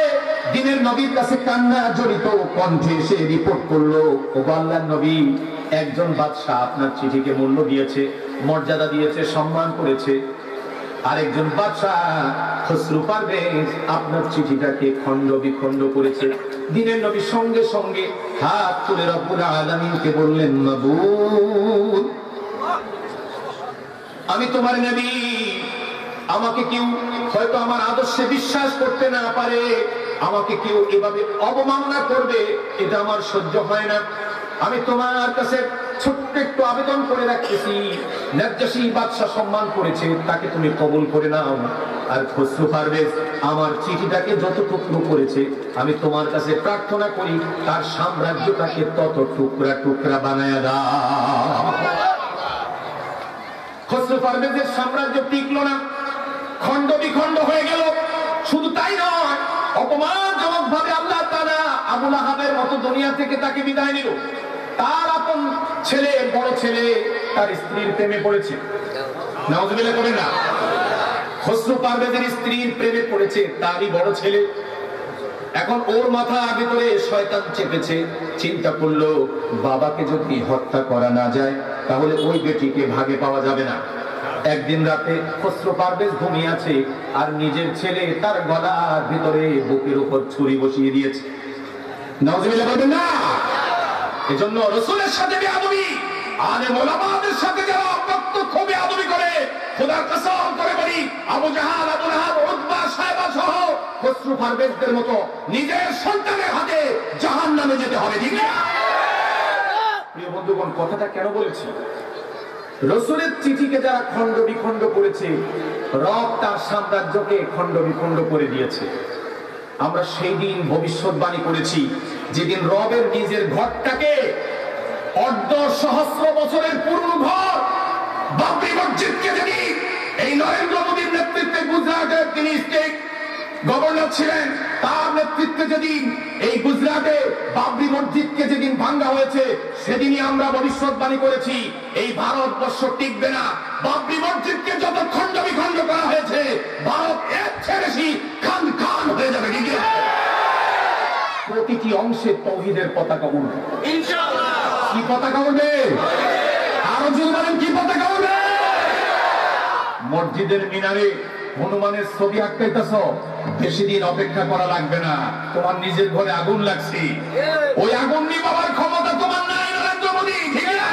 দিনের নবীর কাছে কান্না জড়িত কণ্ঠে সে রিপোর্ট করলো, ও আল্লাহর নবী, একজন বাদশা আপনার চিঠিকে মূল্য দিয়েছে, মর্যাদা দিয়েছে, সম্মান করেছে। আরেকজন বাদশা খসরু পারভেজ আপনার চিঠিটাকে খণ্ড বিখণ্ড করেছে। দিনের নবী সঙ্গে সঙ্গে হাত তুলে রব্বুল আলামিনকে বললেন, মাবুদ, আমি তোমার নবী, আমাকে কেউ হয়তো আমার আদর্শে বিশ্বাস করতে না পারে, আমাকে কেউ এভাবে অবমাননা করবে, এটা আমার সহ্য হয় না। আমি তোমার কাছে ছোট্ট একটু আবেদন করে রাখতেছি, নাজ্জাশী বাদশা সম্মান করেছে, তাকে তুমি কবুল করে নাও। আর খসরু পারভেজ আমার চিঠিটাকে যত টুকরো করেছে, আমি তোমার কাছে প্রার্থনা করি তার সাম্রাজ্যটাকে তত টুকরা টুকরা বানায়া দাও। খসরু পারভেজের সাম্রাজ্য টিকলো না, খণ্ড বিখণ্ড হয়ে গেল। শুধু তাই নয়, অপমানজনক ভাবে আল্লাহ তাআলা আবু লাহাবের মতো দুনিয়া থেকে তাকে বিদায় নিল। তার আপন ছেলে, বড় ছেলে তার স্ত্রীর প্রেমে পড়েছে। নাউজুবিল্লাহ করেন না। খসরু পারভেজের স্ত্রীর প্রেমে পড়েছে তারই বড় ছেলে। এখন ওর মাথার ভিতরে শয়তান চেপেছে। চিন্তা করলো, বাবাকে যদি হত্যা করা না যায় তাহলে ওই বেটিকে ভাগে পাওয়া যাবে না। একদিন রাতে খসরু পারভেজ ঘুমিয়ে আছে আর নিজের ছেলে তার গলার ভিতরে বুকের উপর ছুরি বসিয়ে দিয়েছে। নাউজুবিল্লাহ বলবেন না। এজন্য রাসূলের সাথে বেয়াদবি, আলেম ওলামাদের সাথে যারা প্রত্যক্ষ বেয়াদবি করে, খোদার কসম করে বলি, আবু জাহাল, আবু লাহাব, উতবা, সায়বা সহ খসরু পারভেজদের মতো নিজের সন্তানের হাতে জাহান্নামে যেতে হবে। ঠিক না? প্রিয় বন্ধুগণ, কথাটা কেন বলেছি? রাসূলের চিঠিকে যারা খণ্ড বিখণ্ড করেছে, রব তার সাম্রাজ্যকে খণ্ড বিখণ্ড করে দিয়েছে। আমরা সেই দিন ভবিষ্যৎবাণী করেছি, যেদিন রবের নিজের ঘরটাকে, অর্ধ সহস্র বছরের পুরনো ঘর বাবরি মসজিদকে যেদিন এই নরেন্দ্র মোদীর নেতৃত্বে গুজরাটের তিনি স্টেট গভর্নর ছিলেন, তার নেতৃত্বে যেদিন এই গুজরাটে বাবরি মসজিদকে যেদিন ভাঙ্গা হয়েছে, সেদিনই আমরা ভবিষ্যৎবাণী করেছি এই ভারতবর্ষ টিকবে না। বাবরি মসজিদকে যত খণ্ড বিখণ্ড করা হয়েছে, ভারত এর চেয়ে বেশি খান খান হয়ে যাবে। প্রতিটি অংশে তাওহীদের পতাকা উঠবে ইনশাআল্লাহ। কি পতাকা উঠবে? আরো জোরে বলেন, কি পতাকা উঠবে? মসজিদের মিনারে হনুমানের ছবি আঁকাইতেছ, বেশি দিন অপেক্ষা করা লাগবে না, তোমার নিজের ঘরে আগুন লাগছে, ওই আগুন নিভাবার ক্ষমতা তোমার নাই নরেন্দ্র মোদী। ঠিক না?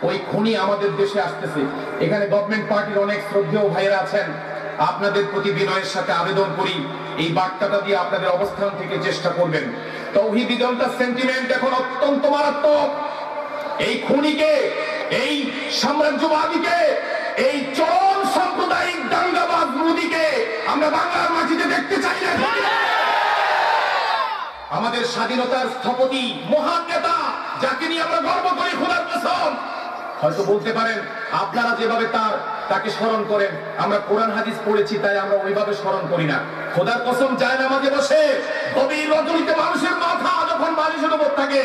ওই খুনি আমাদের দেশে আসতেছে। এখানে গভর্নমেন্ট পার্টির অনেক শ্রদ্ধেয় ভাইয়েরা আছেন, আপনাদের প্রতি বিনয়ের সাথে আবেদন করি, এই বার্তাটা দিয়ে আপনাদের অবস্থান থেকে চেষ্টা করবেন। তাওহীদি জনতার সেন্টিমেন্ট এখন অত্যন্ত মারাত্মক। এই খুনিকে, এই সাম্রাজ্যবাদীকে, এই চরম সাম্প্রদায়িক দাঙ্গাবাজ মোদীকে আমরা বাংলার মাটিতে দেখতে চাই না। আমাদের স্বাধীনতার স্থপতি, মহান নেতা, যাকে নিয়ে আমরা গর্ব করি, খোদার কসম। হয়তো বলতে পারেন, আপনারা যেভাবে তাকে স্মরণ করেন, আমরা কোরআন হাদিস পড়েছি তাই আমরা ওইভাবে স্মরণ করি না। খোদার কসম, যায় নামাজে বসে গভীর রজনীতে মানুষের মাথা যখন বালিশের উপর থাকে,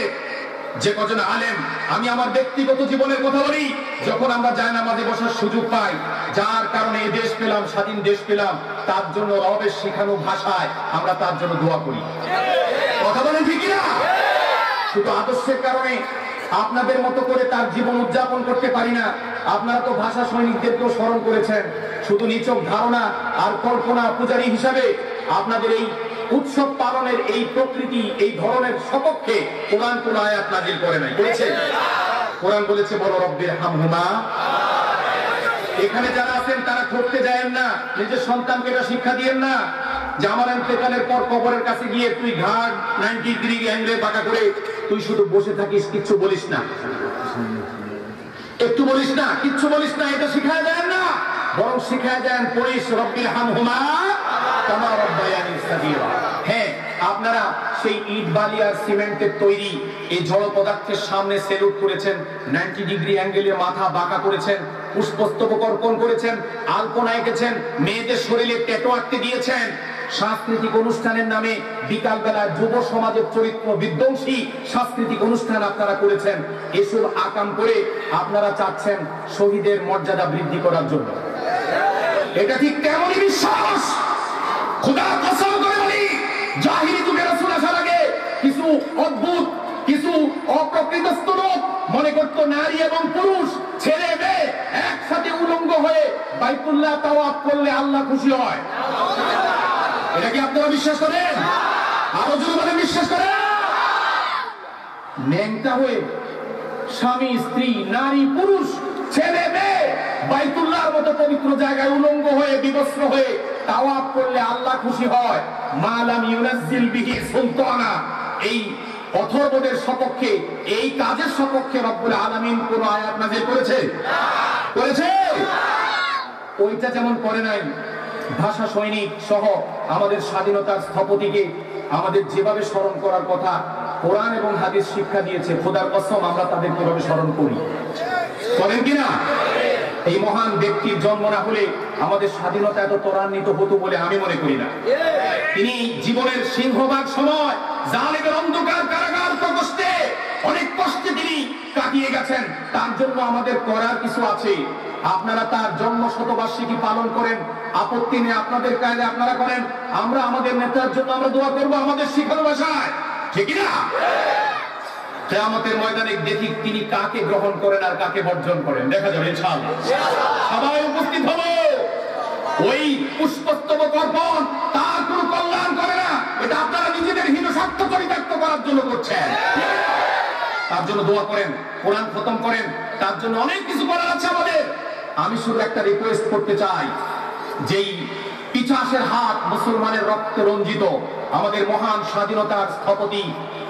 যে কজন আলেম, আমি আমার ব্যক্তিগত জীবনের কথা বলি, যখন আমরা জায়নামাজে বসার সুযোগ পাই, যার কারণে এই দেশ পেলাম, স্বাধীন দেশ পেলাম, তার জন্য রবের শেখানো ভাষায় আমরা তার জন্য দোয়া করি। কথা বলেন ঠিক না? শুধু আদর্শের কারণে আপনাদের মতো করে তার জীবন উদযাপন করতে পারি না। আপনারা তো ভাষা সৈনিকদেরকেও স্মরণ করেছেন। শুধু নিছক ধারণা আর কল্পনা পূজারী হিসাবে আপনাদের এই উৎসব পালনের এই প্রকৃতি, এই ধরনের সপক্ষে কোরআন কোন আয়াত নাযিল করে নাই, করেছে? কোরআন বলেছে বলো রব্বির হামহুমা। এখানে যারা আছেন তারা ঠকতে যায় না, নিজের সন্তানকে এটা শিক্ষা দিয়েন না যে আমার ইন্তেকালের পর কবরের কাছে গিয়ে তুই ঘাড় 90 ডিগ্রি অ্যাঙ্গেলে বাঁকা করে তুই শুধু বসে থাকিস, কিচ্ছু বলিস না, একটু বলিস না, কিচ্ছু বলিস না, এটা শিখায় দেন না। বরং শিখায় দেন পড়িস রব্বির হামহুমা কামা রাব্বায়ানি সাগীরা। হ্যাঁ, আপনারা সেই ইট বালি আর সিমেন্টের তৈরি এই জড় পদার্থের সামনে সেলুট করেছেন, 90 ডিগ্রি অ্যাঙ্গেলে মাথা বাঁকা করেছেন, পুষ্পস্তবক অর্পণ করেছেন, আলপনা এঁকেছেন, মেয়েদের শরীরে ট্যাটু আঁকতে দিয়েছেন, সাংস্কৃতিক অনুষ্ঠানের নামে বিকালবেলা যুব সমাজের চরিত্র বিধ্বংসী সাংস্কৃতিক অনুষ্ঠান আপনারা করেছেন। এসব আকাম করে আপনারা চাচ্ছেন শহীদের মর্যাদা বৃদ্ধি করার জন্য। এটা ঠিক তেমনই বিশ্বাস। খোদার কসম করে বলি, জাহিলি যুগে রাসূল আসার আগে কিছু অদ্ভুত, কিছু অপ্রকৃতস্থ লোক মনে করতো নারী এবং পুরুষ, ছেলে মেয়ে একসাথে উলঙ্গ হয়ে বাইতুল্লাহ তাওয়াফ করলে আল্লাহ খুশি হয়। এটা কি আপনারা বিশ্বাস করেন? আরো জোরে বিশ্বাস করেন? ন্যাংটা হয়ে স্বামী স্ত্রী নারী পুরুষ ছেলে মেয়ে বাইতুল্লাহর মতো পবিত্র জায়গায় উলঙ্গ হয়ে বিবস্ত্র হয়ে তাওয়াফ করলে আল্লাহ খুশি হয়। মালাম ইউনাজ্জিল বিহি সুলতানা, এই অথর্বদের সপক্ষে, এই কাজের সপক্ষে রব্বুল আলামিন কোন আয়াত নাযিল করেছে? করেছে? ওইটা যেমন করে নাই, ভাষা সৈনিক সহ আমাদের স্বাধীনতার স্থপতিকে আমাদের যেভাবে স্মরণ করার কথা কোরআন এবং হাদিস শিক্ষা দিয়েছে, খোদার কসম আমরা তাদের কিভাবে স্মরণ করি, করেন কিনা? এই মহান ব্যক্তির জন্ম না হলে আমাদের স্বাধীনতা এত ত্বরান্বিত হতো বলে আমি মনে করি না। তিনি জীবনের সিংহভাগ সময় জালেমের অন্ধকার কারাগার প্রকোষ্ঠে অনেক কষ্টে তিনি কাটিয়ে গেছেন। তার জন্য আমাদের করার কিছু আছে। আপনারা তার জন্ম শতবার্ষিকী পালন করেন, আপত্তি নেই, আপনাদের কাজে আপনারা করেন। আমরা আমাদের নেতার জন্য আমরা দোয়া করবো আমাদের শিখানো ভাষায়, ঠিক না? কিয়ামতের ময়দানে দেখি তিনি কাকে গ্রহণ করেন আর কাকে বর্জন করেন, দেখা যাবে ইনশাআল্লাহ। সবাই উপস্থিত হবো। ওই পুষ্পস্তবক অর্পণ তার কোনো কল্যাণ করে না, এটা আপনারা নিজেদের হীন স্বার্থ চরিতার্থ করার জন্য করছেন। তার জন্য দোয়া করেন, কোরআন খতম করেন, তার জন্য অনেক কিছু করার আছে আমাদের। আমি শুধু একটা রিকোয়েস্ট করতে চাই, যেই পিছাসের হাত মুসলমানের রক্তে রঞ্জিত আমাদের মহান স্বাধীনতার স্থপতি,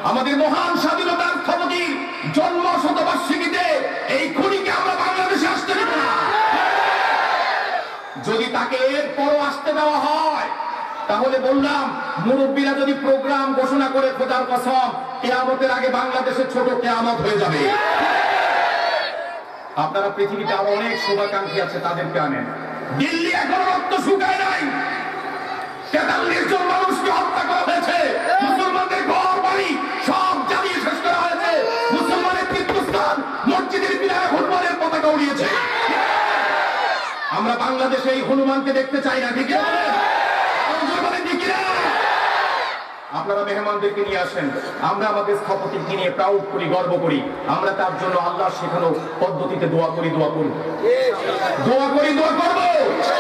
আমাদের মহান স্বাধীনতার স্থপতির জন্ম শতবার্ষিকীতে এই খুনিকে আমরা বাংলাদেশে আসতে দেব না। যদি তাকে এরপরও আসতে দেওয়া হয়, তাহলে বললাম মুরব্বীরা যদি প্রোগ্রাম ঘোষণা করে খোদার কসম কিয়ামতের আগে বাংলাদেশের ছোট কিয়ামত হয়ে যাবে। আপনারা পৃথিবীতে আরো অনেক শুভাকাঙ্ক্ষী আছে, তাদেরকে আনেন। দিল্লি এখনো রক্ত শুকায় নাই, 43 জন মানুষকে হত্যা করা হয়েছে, মুসলমানদের ঘর বাড়ি সব জ্বালিয়ে শেষ করা হয়েছে, মুসলমানের তীর্থস্থান মসজিদের মিনারে হনুমানের পতাকা উড়িয়েছে। আমরা বাংলাদেশে এই হনুমানকে দেখতে চাই না, ঠিক আছে? আপনারা মেহমানদেরকে নিয়ে আসেন, আমরা আমাদের স্থপতিকে নিয়ে প্রাউড করি, গর্ব করি। আমরা তার জন্য আল্লাহ শেখানো পদ্ধতিতে দোয়া করি, দোয়া করব, দোয়া করি, দোয়া করব,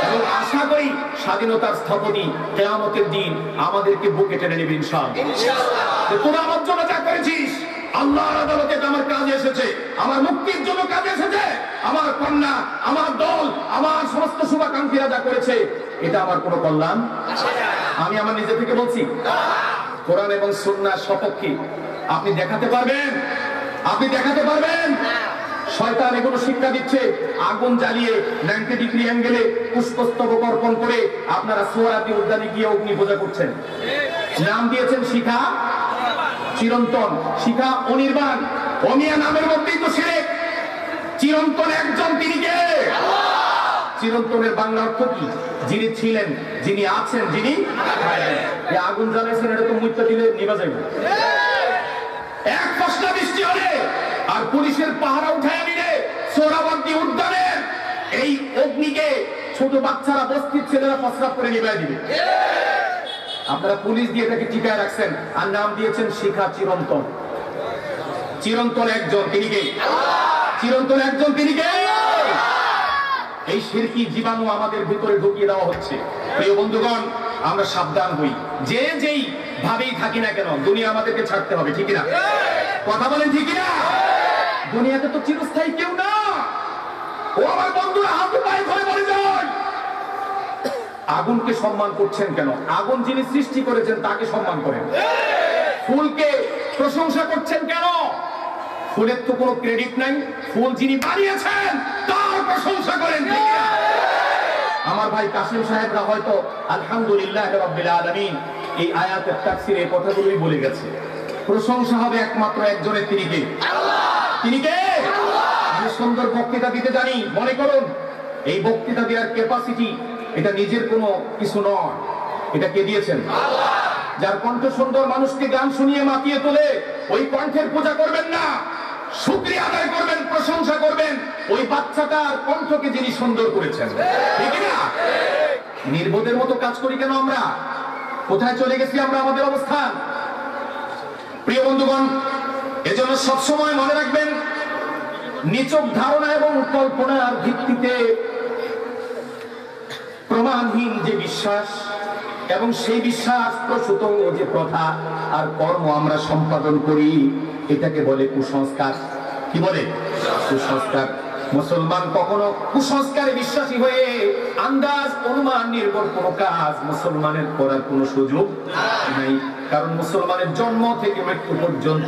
এবং আশা করি স্বাধীনতার স্থপতি কিয়ামতের দিন আমাদেরকে বুকে টেনে নেবে ইনশাআল্লাহ। তোরা আমার জন্য যা করেছিস আল্লাহর আদালতে আমার কাজে এসেছে, আমার মুক্তির জন্য কাজে এসেছে, আমার কন্যা, আমার দল, আমার সমস্ত শুভাকাঙ্ক্ষীরা যা করেছে, এটা আমার কোনো কল্যাণ। আমি আমার নিজে থেকে বলছি, কোরআন এবং সুন্নাহর সপক্ষে আপনি দেখাতে পারবেন? আপনি দেখাতে পারবেন? শয়তান এগুলো শিক্ষা দিচ্ছে, আগুন জ্বালিয়ে 90 ডিগ্রি অ্যাঙ্গেলে পুষ্পস্তবক অর্পণ করে আপনারা সোহরাওয়ার্দী উদ্যানে গিয়ে অগ্নি পূজা করছেন। নাম দিয়েছেন শিখা চিরন্তন, শিখা অনির্বাণ। অমিয়া নামের মধ্যেই তো শিরক। চিরন্তন একজন, তিনি কে? চিরন্তনের বাংলা অর্থ কি? যিনি ছিলেন, যিনি আছেন, যিনি আগুন জ্বালাইছেন, এটা তো মুইত্যা দিলে নিভা যাবে। এক পশলা বৃষ্টি হলে আর পুলিশের পাহারা উঠায় নিলে সোহরাওয়ার্দী উদ্যানের এই অগ্নিকে ছোট বাচ্চারা বস্তির ছেলেরা প্রস্রাব করে নিভায় দিবে। আপনারা পুলিশ দিয়ে তাকে টিকায় রাখছেন আর নাম দিয়েছেন শিখা চিরন্তন। চিরন্তন একজন, তিনি কে? চিরন্তন একজন, তিনি কে? এই শিরকি জীবাণু আমাদের ভিতরে ঢুকিয়ে দেওয়া হচ্ছে। প্রিয় বন্ধুগণ, আমরা সাবধান হই। যে যেই ভাবেই থাকি না কেন, দুনিয়া আমাদেরকে ছাড়তে হবে, ঠিক না? কথা বলেন ঠিক না? দুনিয়াতে তো চিরস্থায়ী কেউ না। ও আমার বন্ধুরা, হাত পায়ে ধরে বলে যায়, আগুনকে সম্মান করছেন কেন? আগুন যিনি সৃষ্টি করেছেন তাকে সম্মান করেন। ফুলকে প্রশংসা করছেন কেন? ফুলের তো কোনো ক্রেডিট নাই। ফুল যিনি বানিয়েছেন তার প্রশংসা করেন। আমার ভাই কাসিম সাহেবরা হয়তো আলহামদুলিল্লাহ রাব্বিল আলামিন এই আয়াতের তাফসীরে এই কথাগুলোই বলে গেছে। প্রশংসা হবে একমাত্র একজনের, তিনি কে? তিনি কে? আমি সুন্দর বক্তৃতা দিতে জানি মনে করুন, এই বক্তৃতা দেওয়ার ক্যাপাসিটি এটা নিজের কোনো কিছু নয়, এটা কে দিয়েছেন? যার কণ্ঠ সুন্দর মানুষকে গান শুনিয়ে মাতিয়ে তোলে, ওই কণ্ঠের পূজা করবেন না, শুকরিয়া আদায় করবেন, প্রশংসা করবেন ওই বাচ্চাটার কণ্ঠকে যিনি সুন্দর করেছেন, ঠিক না? নির্বোধের মতো কাজ করি কেন আমরা? কোথায় চলে গেছি আমরা আমাদের অবস্থান? প্রিয় বন্ধুগণ, এজন্য সবসময় মনে রাখবেন, নিছক ধারণা এবং কল্পনার ভিত্তিতে প্রমাণহীন যে বিশ্বাস এবং সেই বিশ্বাস প্রসূত যে প্রথা আর কর্ম আমরা সম্পাদন করি, এটাকে বলে কুসংস্কার। কি বলে? কুসংস্কার। মুসলমান কখনো কুসংস্কারে বিশ্বাসী হয়ে আন্দাজ অনুমান নির্ভর কোনো কাজ মুসলমানের করার কোনো সুযোগ নাই। কারণ মুসলমানের জন্ম থেকে মৃত্যু পর্যন্ত,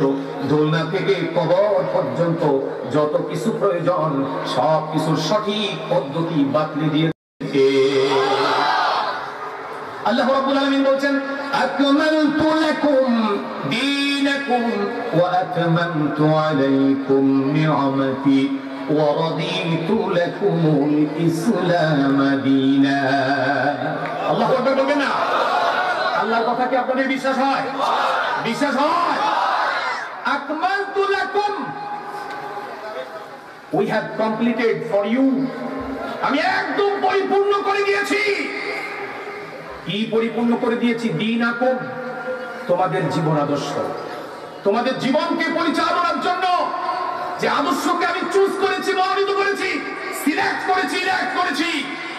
দোলনা থেকে কবর পর্যন্ত যত কিছু প্রয়োজন সব কিছুর সঠিক পদ্ধতি বাতলে দিয়ে আল্লাহ রাব্বুল আলামিন বলছেন, আকমালতু লাকুম দীনাকুম ওয়া আতমামতু আলাইকুম নি'মাতি ওয়া রাদিতু লাকুমুল ইসলাম দীনা। আল্লাহু আকবার বলবেন না? আল্লাহর কথা কি আপনাদের বিশ্বাস হয়? বিশ্বাস হয়? আকমালতু লাকুম, we have completed for you, আমি একদম পরিপূর্ণ করে দিয়েছি। কি পরিপূর্ণ করে দিয়েছি? দীনাকুম, তোমাদের জীবন আদর্শ, তোমাদের জীবনকে পরিচালনার জন্য যে আদর্শকে আমি চুজ করেছি, মনোনীত করেছি, সিলেক্ট করেছি, ইলেক্ট করেছি,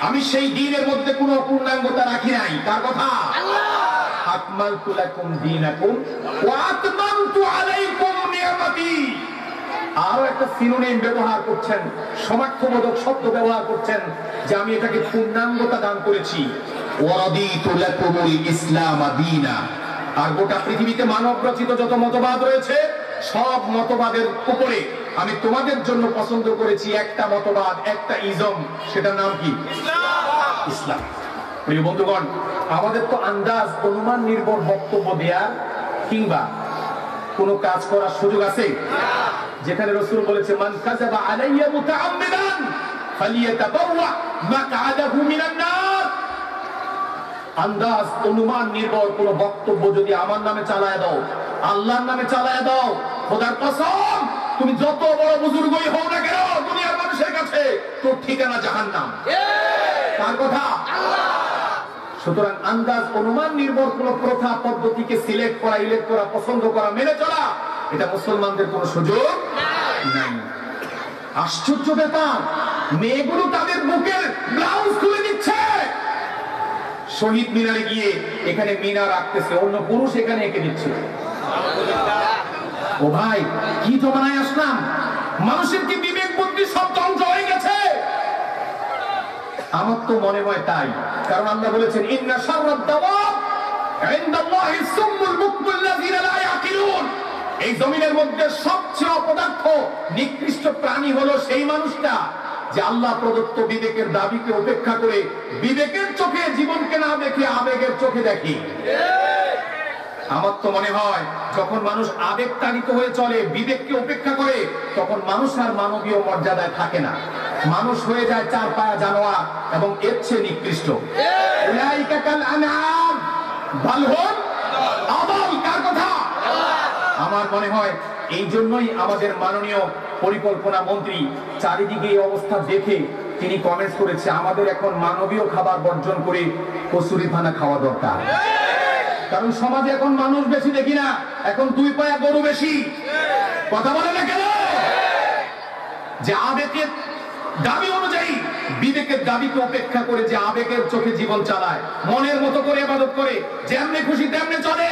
আমি সেই দ্বীনের মধ্যে কোনো অপূর্ণাঙ্গতা রাখি নাই। কার কথা? আকমালতু লাকুম দীনাকুম ওয়া আতমামতু আলাইকুম নি'মাতি। আরো একটা সিনোনিম ব্যবহার করছেন, সমার্থবোধক শব্দ ব্যবহার করছেন যে আমি এটাকে পূর্ণাঙ্গতা দান করেছি। ওয়া রাদিতু লাকুমুল ইসলাম দীনা। আর গোটা পৃথিবীতে মানব রচিত যত মতবাদ রয়েছে, সব মতবাদের উপরে আমি তোমাদের জন্য পছন্দ করেছি একটা মতবাদ, একটা ইজম, সেটার নাম কি? ইসলাম। প্রিয় বন্ধুগণ, আমাদের তো আন্দাজ অনুমান নির্ভর বক্তব্য দেওয়ার কিংবা কোনো কাজ করার সুযোগ আছে? যেখানে রাসূল বলেছে, মান কাযাবা আলাইয়া মুতাআম্মিদান ফালিয়াতাবাওয়া মাকআদাহু মিনান নার। আন্দাজ অনুমান নির্ভর কোন বক্তব্য যদি আমার নামে চালায় দাও, আল্লাহর নামে চালায় দাও, খোদার কসম তুমি যত বড় বুজুর্গই হও না কেন দুনিয়ার মানুষের কাছে, তোর ঠিকানা জাহান্নাম। কার কথা? সুতরাং আন্দাজ অনুমান নির্ভর কোন প্রথা পদ্ধতিকে সিলেক্ট করা, ইলেক্ট করা, পছন্দ করা, মেনে চলা, এটা মুসলমানদের কোন সুযোগ নাই। আশ্চর্য ব্যাপার, মেয়েগুলো তাদের বুকের ব্লাউজ খুলে দিচ্ছে, শহীদ মিনারে গিয়ে এখানে মিনার রাখতেছে, অন্য পুরুষ এখানে এঁকে দিচ্ছে। ও ভাই, কি জমানায় আসলাম? মানুষের কি বিবেক বুদ্ধি সব ধ্বংস হয়ে গেছে? আমার তো মনে হয় তাই। কারণ আল্লাহ বলেছেন, ইন্না শাররাদ দাওয়াব ইনদাল্লাহি সুম্মুল বুকমুল লাযিনা লা ইয়াকিলুন। এই জমিনের মধ্যে সবচেয়ে অপদার্থ নিকৃষ্ট প্রাণী হলো সেই মানুষটা যে আল্লাহ প্রদত্ত বিবেকের দাবিকে উপেক্ষা করে বিবেকের চোখে জীবনকে না দেখে আবেগের চোখে দেখে। আমার তো মনে হয় যখন মানুষ আবেগ তাড়িত হয়ে চলে, বিবেককে উপেক্ষা করে, তখন মানুষ আর মানবীয় মর্যাদায় থাকে না, মানুষ হয়ে যায় চার পায়া জানোয়ার এবং এর চেয়ে নিকৃষ্ট। উলাইকা কাল আনআম বাল হুম আদাল। কার কথা? আমার মনে হয় এই জন্যই আমাদের মাননীয় পরিকল্পনা মন্ত্রী চারিদিকে এই অবস্থা দেখে তিনি কমেন্টস করেছে আমাদের এখন মানবীয় খাবার বর্জন করে কচুরি ফানা খাওয়া দরকার। কারণ সমাজে এখন মানুষ বেশি দেখি না, এখন দুই পায়া গরু বেশি। কথা বলে না কেন? যে আবেগের দাবি অনুযায়ী বিবেকের দাবিকে উপেক্ষা করে যে আবেগের চোখে জীবন চালায়, মনের মতো করে ইবাদত করে, যেমনে খুশি তেমনে চলে,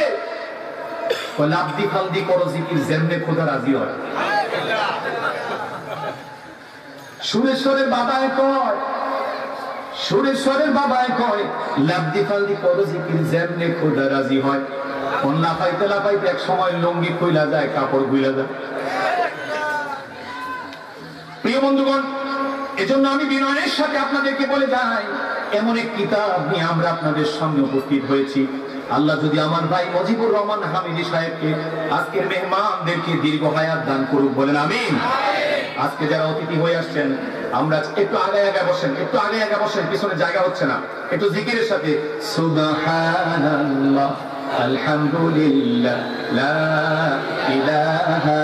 লাফদি ফালদি করো জিকির, যেমনে খোদা রাজি হয়। সুরেশ্বরের বাবায় কয়, সুরেশ্বরের বাবায় কয় লাফদি ফালদি করো জিকির, যেমনে খোদা রাজি হয়। কোন লাফাইতে লাফাইতে এক সময় লুঙ্গি খুইলা যায়, কাপড় খুইলা যায়। প্রিয় বন্ধুগণ, এজন্য আমি বিনয়ের সাথে আপনাদেরকে বলে যাই, এমন এক কিতাব নিয়ে আমরা আপনাদের সামনে উপস্থিত হয়েছি। আল্লাহ যদি আমার ভাই মুজিবুর রহমান হামিদি সাহেবকে, আজকের মেহমানদেরকে দীর্ঘ হায়াত দান করুক, বলেন আমিন। আজকে যারা অতিথি হয়ে আসছেন, আমরা একটু আগে আগে বসেন, একটু আগে আগে বসেন, পিছনে জায়গা হচ্ছে না। একটু জিকিরের সাথে সুবহানাল্লাহ আলহামদুলিল্লাহ লা ইলাহা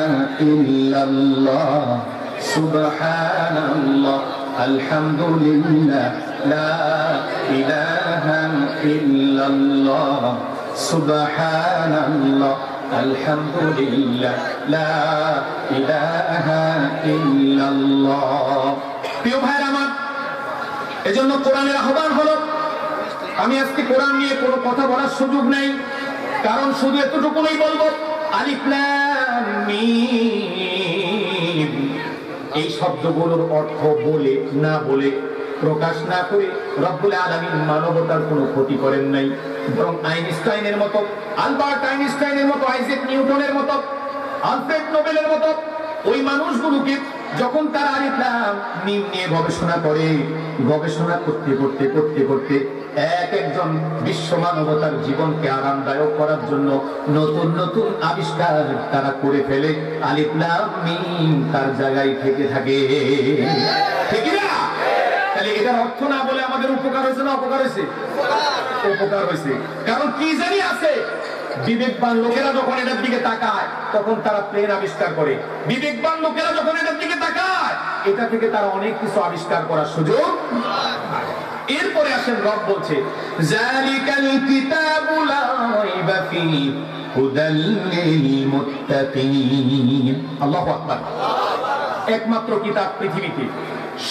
ইল্লাল্লাহ সুবহানাল্লাহ আলহামদুলিল্লাহ লা ইলাহা ইল্লাল্লাহ সুবহানাল্লাহ আলহামদুলিল্লাহ লা ইলাহা ইল্লাল্লাহ। প্রিয় ভাইরা আমার, এজন্য কোরআনের আহ্বান হলো, আমি আজকে কোরআন নিয়ে কোনো কথা বলার সুযোগ নেই, কারণ শুধু এতটুকুই বলবো, আলিফ লাম মিম এই শব্দগুলোর অর্থ বলে না বলে, প্রকাশ না করে রব্বুল আলামিন মানবতার কোনো ক্ষতি করেন নাই, বরং আইনস্টাইনের মতো, আলবার্ট আইনস্টাইনের মতো, আইজ্যাক নিউটনের মতো, আলফ্রেড নোবেলের মতো ওই মানুষগুলোকে যখন তারা আলিফ লাম মিম নিয়ে গবেষণা করে, গবেষণা করতে করতে করতে করতে এক একজন বিশ্ব মানবতার জীবনকে আরামদায়ক করার জন্য নতুন নতুন আবিষ্কার তারা করে ফেলে, আলিফ লাম মিম তার জায়গায় থেকে থাকে। ঠিক না? তাহলে এটার অর্থ না বলে আমাদের উপকার হয়েছে না অপকার হয়েছে? উপকার হয়েছে। কারণ কি জানি আছে, বিবেকবান লোকেরা যখন এটার দিকে তাকায় তখন তারা প্লেন আবিষ্কার করে, বিবেকবান লোকেরা যখন এটার দিকে তাকায় এটা থেকে তারা অনেক কিছু আবিষ্কার করার সুযোগ। এরপরে আসেন রব বলছে জালিকাল কিতাবু লা রাইবা ফীহি হুদাল লিল মুত্তাকিন। আল্লাহু আকবার। একমাত্র কিতাব পৃথিবীতে,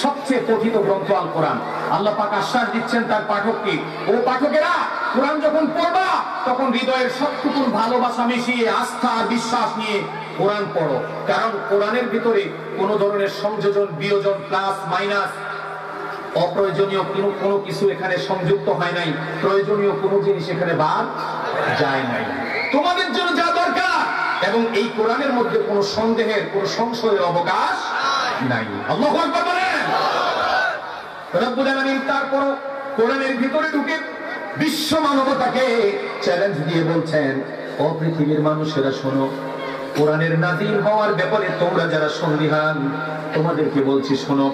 সবচেয়ে পঠিত গ্রন্থ আল কোরআন। আল্লাহ পাক আশ্বাস দিচ্ছেন তার পাঠককে, ও পাঠকেরা কোরআন যখন পড়বা তখন হৃদয়ের সবটুকু ভালোবাসা মিশিয়ে আস্থা বিশ্বাস নিয়ে কোরআন পড়ো, কারণ কোরআনের ভিতরে কোন ধরনের সংযোজন বিয়োজন প্লাস মাইনাস অপ্রয়োজনীয় কোনো কিছু এখানে সংযুক্ত হয় নাই, প্রয়োজনীয় কোনো জিনিস এখানে বাদ যায় নাই। তোমাদের জন্য যা দরকার, এবং এই কোরআনের মধ্যে কোনো সন্দেহের কোনো সংশয়ের অবকাশ নাই। আল্লাহু আকবার বলেন। রব্বুল আলামিন তারপর কোরআনের ভিতরে ঢুকে বিশ্ব মানবতাকে চ্যালেঞ্জ দিয়ে বলছেন, ও পৃথিবীর মানুষেরা শোনো, কোরআনের নাযিল হওয়ার ব্যাপারে তোমরা যারা সন্দিহান তোমাদেরকে বলছি শোনো।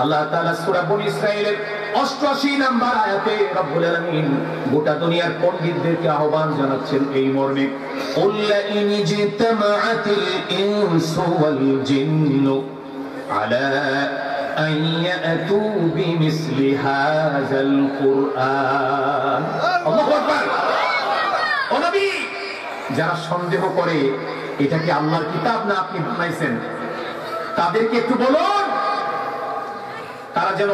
আল্লাহ তাআলা সূরা বনী ইসরাঈলের 88 নম্বর আয়াতে রব্বুল আলামিন গোটা দুনিয়ার পণ্ডিতদেরকে আহ্বান জানাচ্ছেন এই মর্মে, কুল্লা ইনজিতামাআতিল ইনসু ওয়াল জিন্নু আলা আন ইয়াতু বিমিসলি হাযাল কুরআন। আল্লাহু আকবার। ও নবী, যারা সন্দেহ করে এটা কি আল্লাহর কিতাব না আপনি বানাইছেন, তাদেরকে একটু বলুন তারা যেন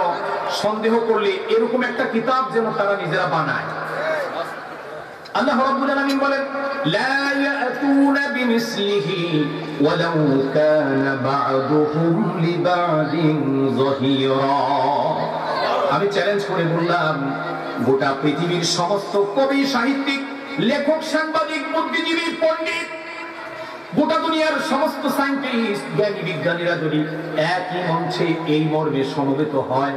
সন্দেহ করলে এরকম একটা কিতাব যেন তারা নিজেরা বানায়। আল্লাহ রাব্বুল আলামিন বলেন, লা ইয়াতুনা বিমিসলিহি ওয়ালাউ কানা বা'দুহুম লিবা'দিন যাহিরা। আমি চ্যালেঞ্জ করে বললাম, গোটা পৃথিবীর সমস্ত কবি সাহিত্যিক লেখক সাংবাদিক বুদ্ধিজীবী পণ্ডিত গোটা দুনিয়ার সমস্ত সায়েন্টিস্ট জ্ঞানী বিজ্ঞানীরা যদি একই মঞ্চে এই মর্মে সমবেত হয়,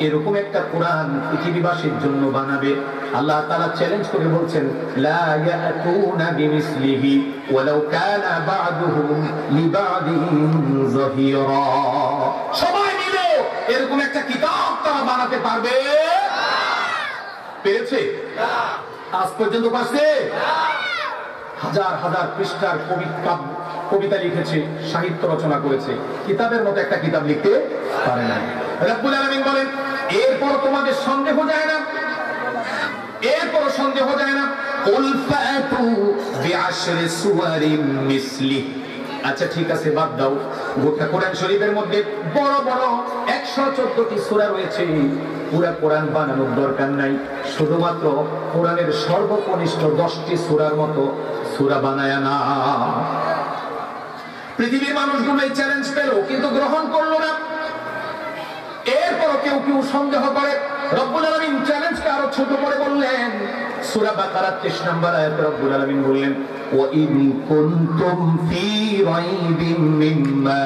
এরকম একটা কোরআন পৃথিবীবাসীর জন্য বানাবে। আল্লাহ তাআলা চ্যালেঞ্জ করে বলছেন, লা ইয়াতুনা বিমিসলিহি ওয়ালাউ কানা বা'দুহুম লিবা'দিন যাহিরা। সবাই মিলে এরকম একটা কিতাব তারা বানাতে পারবে? পেরেছে? আজ পর্যন্ত পারছে? হাজার হাজার পৃষ্ঠার কবিতা লিখেছে, সাহিত্য রচনা করেছে, কিতাবের মতো একটা কিতাব লিখতে পারে না। রব্বুল আলামিন বলেন এরপর তোমাদের সন্দেহ যায় না, এরপর সন্দেহ যায় না। কুল ফাতু বিআশরি সুওয়ারিন মিসলি। আচ্ছা ঠিক আছে, বাদ দাও, গোটা কোরআন শরীফের মধ্যে বড় বড় 114টি সূরা রয়েছে, পুরা কোরআন বানানোর দরকার নাই, শুধুমাত্র কোরআনের সর্বকনিষ্ঠ 10টি সূরার মতো সূরা বানায়া না। পৃথিবীর মানুষগুলো এই চ্যালেঞ্জ পেল কিন্তু গ্রহণ করলো না। এরপর কেউ কেউ সন্দেহ করে। রব্বুল আলামিন চ্যালেঞ্জকে আরো ছোট করে বললেন, সূরা বাকারা 30 নম্বর আয়াতে রব্বুল আলামিন বললেন ওয়া ইন কুনতুম ফি রাইবিন মিম্মা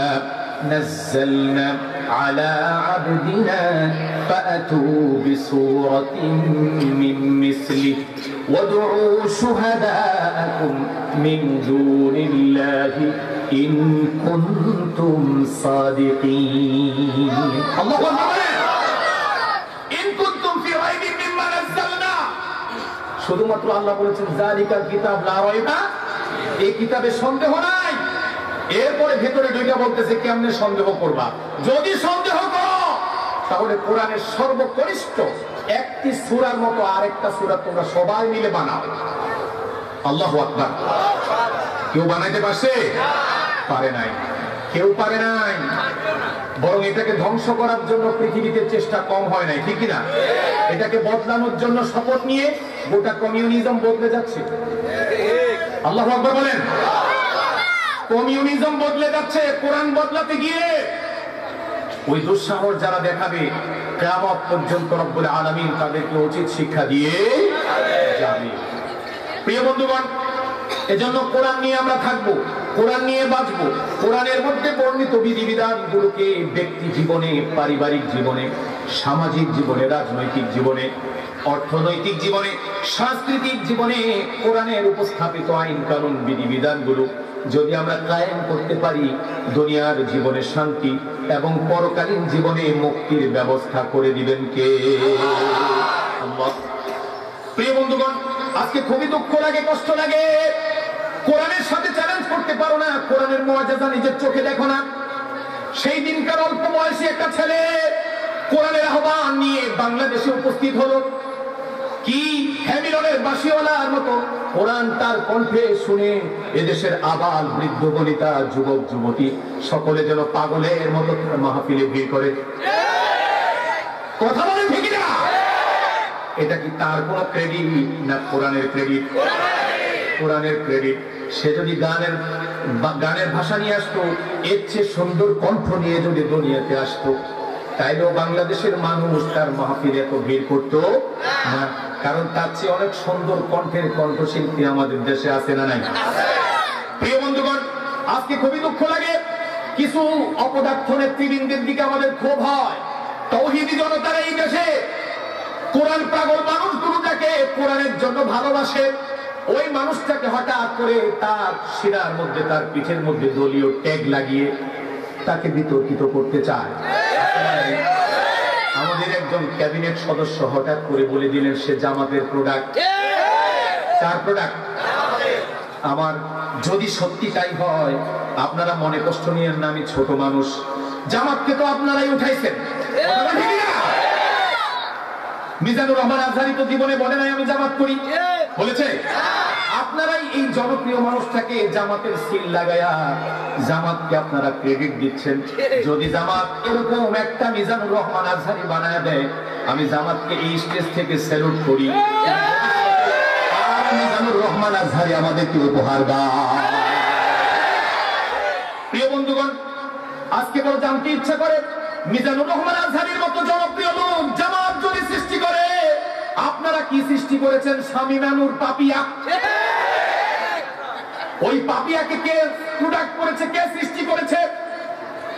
নাযালনা আলা আবদিনা ফাআতু বিসূরাতিন মিন মিসলিহি ওয়াদউ শুহাদাআকুম মিন দুনিল্লাহি ইন কুনতুম সাদিকিন। আল্লাহু আকবার। ইন কুনতুম ফি রাইবিন মিম্মা নাযালনা, শুধুমাত্র আল্লাহ বলেছেন যালিকাল কিতাব লা রাইবা, এই কিতাবে সন্দেহ নাই। এরপরে ভেতরে ঢুকে বলতেছে কেমনে সন্দেহ করবা, যদি সন্দেহ করো তাহলে কোরআনের সর্বকনিষ্ঠ একটি সূরার মতো আরেকটা সূরা তোমরা সবাই মিলে বানাও। আল্লাহু আকবার। কেউ বানাইতে পারছে? পারে নাই, কেউ পারে নাই। বরং এটাকে ধ্বংস করার জন্য পৃথিবীতে চেষ্টা কম হয় নাই, ঠিক কিনা? এটাকে বদলানোর জন্য শপথ নিয়ে গোটা কমিউনিজম বদলে যাচ্ছে। আল্লাহু আকবার বলেন। কমিউনিজম বদলে যাচ্ছে কোরআন বদলাতে গিয়ে। ওই দুঃসাহস যারা দেখাবে, কিয়ামত পর্যন্ত রব্বুল আলামিন তাদেরকে উচিত শিক্ষা দিয়ে যাবে। প্রিয় বন্ধুগণ, এজন্য কোরআন নিয়ে আমরা থাকবো, কোরআন নিয়ে বাঁচবো। কোরআনের মধ্যে বর্ণিত বিধিবিধানগুলোকে ব্যক্তি জীবনে, পারিবারিক জীবনে, সামাজিক জীবনে, রাজনৈতিক জীবনে, অর্থনৈতিক জীবনে, সাংস্কৃতিক জীবনে কোরআনের উপস্থাপিত আইন কানুন বিধিবিধানগুলো যদি আমরা কায়েম করতে পারি, দুনিয়ার জীবনে শান্তি এবং পরকালীন জীবনে মুক্তির ব্যবস্থা করে দিবেন কে? আল্লাহ। প্রিয় বন্ধুগণ, আজকে খুবই দুঃখ লাগে, কষ্ট লাগে, কোরআনের সাথে চ্যালেঞ্জ করতে পারো না, কোরআনের মুআজিজা নিজের চোখে দেখো না। সেই দিনকার অল্প বয়সী একটা ছেলে কোরআনের আহ্বান নিয়ে বাংলাদেশে উপস্থিত হলো। কি হ্যামিলনের বাঁশিওয়ালার মতো কোরআন তার কণ্ঠে শুনে এদেশের আবাল বৃদ্ধ বনিতা, যুবক যুবতী সকলে যেন পাগলের মতো মাহফিলে ভিড় করে। কথা বলেন ঠিক না? এটা কি তার কোনো ক্রেডিট না কোরআনের ক্রেডিট? কোরআনের ক্রেডিট। সে যদি গানের ভাষা নিয়ে আসতো, এর চেয়ে সুন্দর কণ্ঠ নিয়ে যদি দুনিয়াতে আসতো, তাইলেও বাংলাদেশের মানুষ তার মাহফিলে এত ভিড় করতো না। কারণ তার চেয়ে অনেক সুন্দর কণ্ঠের কণ্ঠশিল্পী আমাদের দেশে আছে না নাই? প্রিয় বন্ধুগণ, আজকে খুবই দুঃখ লাগে, কিছু অপদার্থ নেতৃবৃন্দের দিকে আমাদের ক্ষোভ হয়। তাওহীদি জনতার এই দেশে কোরআন পাগল মানুষগুলো যাকে কোরআনের জন্য ভালোবাসে, ওই মানুষটাকে হঠাৎ করে তার শিরার মধ্যে, তার পিঠের মধ্যে দলীয় ট্যাগ লাগিয়ে তাকে বিতর্কিত করতে চায়। আমাদের একজন ক্যাবিনেট সদস্য হঠাৎ করে বলে দিলেন সে জামাতের প্রোডাক্ট। কার প্রোডাক্ট? আমার। যদি সত্যি তাই হয়, আপনারা মনে কষ্ট নিয়েন না, আমি ছোট মানুষ, জামাতকে তো আপনারাই উঠাইছেন। মিজানুর রহমান আজহারি তো জীবনে বলে নাই আমি জামাত করি, বলেছে? আপনারাই এই জনপ্রিয় মানুষটাকে জামাতের সিল লাগায়া জামাতকে আপনারা ক্রেডিট দিচ্ছেন। যদি জামাত এরকম একটা মিজানুর রহমান আজহারি বানায় দেয়, আমি জামাতকে এই স্টেজ থেকে স্যালুট করি। মিজানুর রহমান আজহারি আমাদেরকে উপহার দেয়। প্রিয় বন্ধুগণ, আজকে বড় জানতে ইচ্ছা করে, মিজানুর রহমান আজহারির মতো জনপ্রিয় লোক জামাত যদি সৃষ্টি করে, আপনারা কি সৃষ্টি করেছেন? শামিমানুর পাপিয়া। ওই পাপিয়াকে কে প্রোডাক্ট করেছে? কে সৃষ্টি করেছে?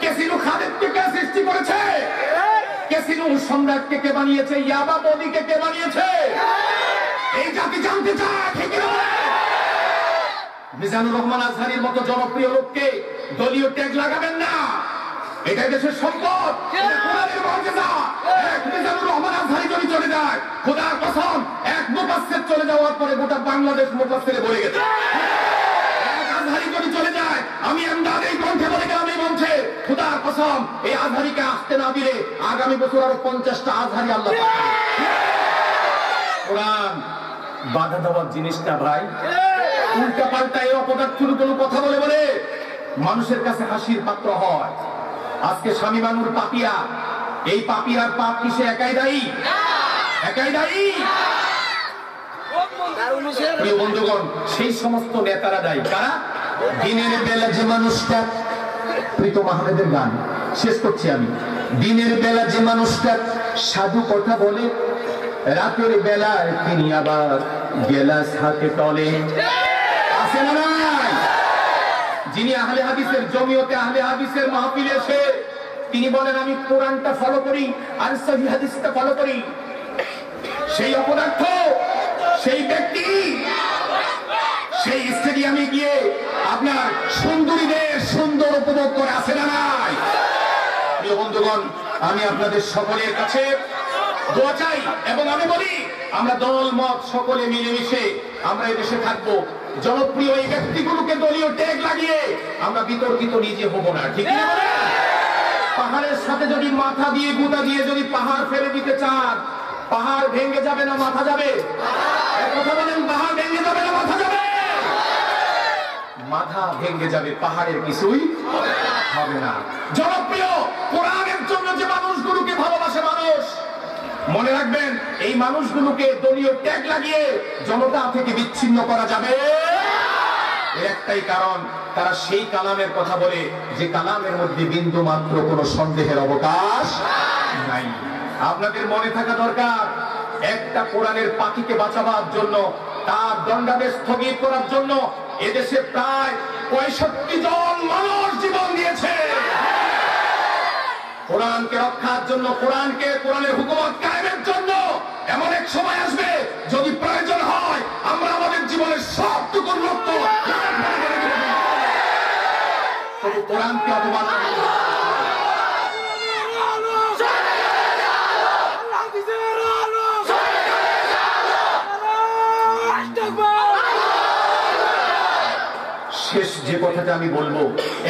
কেসিনু খালেদকে কে সৃষ্টি করেছে? কেসিনু সম্রাটকে কে বানিয়েছে? ইয়াবা মোদিকে কে বানিয়েছে? এই জাতি জানতে চায়, ঠিক না? মিজানুর রহমান আজহারির মতো জনপ্রিয় লোককে দলীয় ট্যাগ লাগাবেন না। এটা দেশের সম্পদ, কোরআনের মুআজিজা। এক মিজানুর রহমান আজহারি যদি চলে যায়, খোদার কসম, এক মুফাসসির চলে যাওয়ার পরে গোটা বাংলাদেশ মুফাসসিরে ভরে গেছে। কসম, এই আজহারিকে আসতে না দিলে আগামী বছর আরো 50টা আজহারি আল্লাহ পাঠাবে। কোরআন বাধা দেওয়ার জিনিসটা ভাই, উল্টা পাল্টা এই অপদার্থগুলো কথা বলে বলে মানুষের কাছে হাসির পাত্র হয়। আজকে স্বামী মানুর পাপিয়া, এই পাপিয়ার পাপ কি সে একাই দায়ী? একাই দায়ী? প্রিয় বন্ধুগণ, সেই সমস্ত নেতারা দায়ী। কারা? দিনের বেলা যে মানুষটা, প্রীতম আহমেদের গান শেষ করছি আমি, দিনের বেলা যে মানুষটা সাধু কথা বলে, রাতের বেলায় তিনি আবার গেলাস হাতে টলে। আছে না নাই? যিনি আহলে হাদিসের জমিয়তে আহলে হাদিসের মাহফিলে এসে তিনি বলেন আমি কোরআনটা ফলো করি আর সহিহ হাদিসটা ফলো করি, সেই অপদার্থ, সেই ব্যক্তি সেই স্টেডিয়ামে গিয়ে আপনার সুন্দরীদের সুন্দর উপভোগ করে। আসে না নাই? প্রিয় বন্ধুগণ, আমি আপনাদের সকলের কাছে দোয়া চাই এবং আমি বলি আমরা দল মত সকলে মিলেমিশে আমরা এই দেশে থাকবো। জনপ্রিয় এই ব্যক্তিগুলোকে দলীয় ট্যাগ লাগিয়ে আমরা বিতর্কিত নিজে হব না, ঠিক না? পাহাড়ের সাথে যদি মাথা দিয়ে গুঁতা দিয়ে যদি পাহাড় ফেলে দিতে চান, পাহাড় ভেঙে যাবে না মাথা যাবে? কথা বলেন, পাহাড় ভেঙে যাবে না মাথা যাবে? মাথা ভেঙে যাবে, পাহাড়ের কিছুই হবে না। জনপ্রিয় কোরআনের জন্য যে মানুষগুলোকে ভালোবাসে মানুষ, মনে রাখবেন এই মানুষগুলোকে দলীয় ট্যাগ লাগিয়ে জনতা থেকে বিচ্ছিন্ন করা যাবে। এর একটাই কারণ, তারা সেই কালামের কথা বলে যে কালামের মধ্যে বিন্দু মাত্র কোনো সন্দেহের অবকাশ নাই। আপনাদের মনে থাকা দরকার, একটা কোরআনের পাখিকে বাঁচাবার জন্য, তার দণ্ডাদেশ স্থগিত করার জন্য এদেশে প্রায় 65 জন মানুষ জীবন দিয়েছে। কোরআনকে রক্ষার জন্য, কোরআনের হুকুমত কায়েমের জন্য এমন এক সময় আসবে যদি প্রয়োজন হয় আমরা আমাদের জীবনের সবটুকু রক্ত কোরআনকে অবমাননা শেষ যে কথাটা আমি বলবো,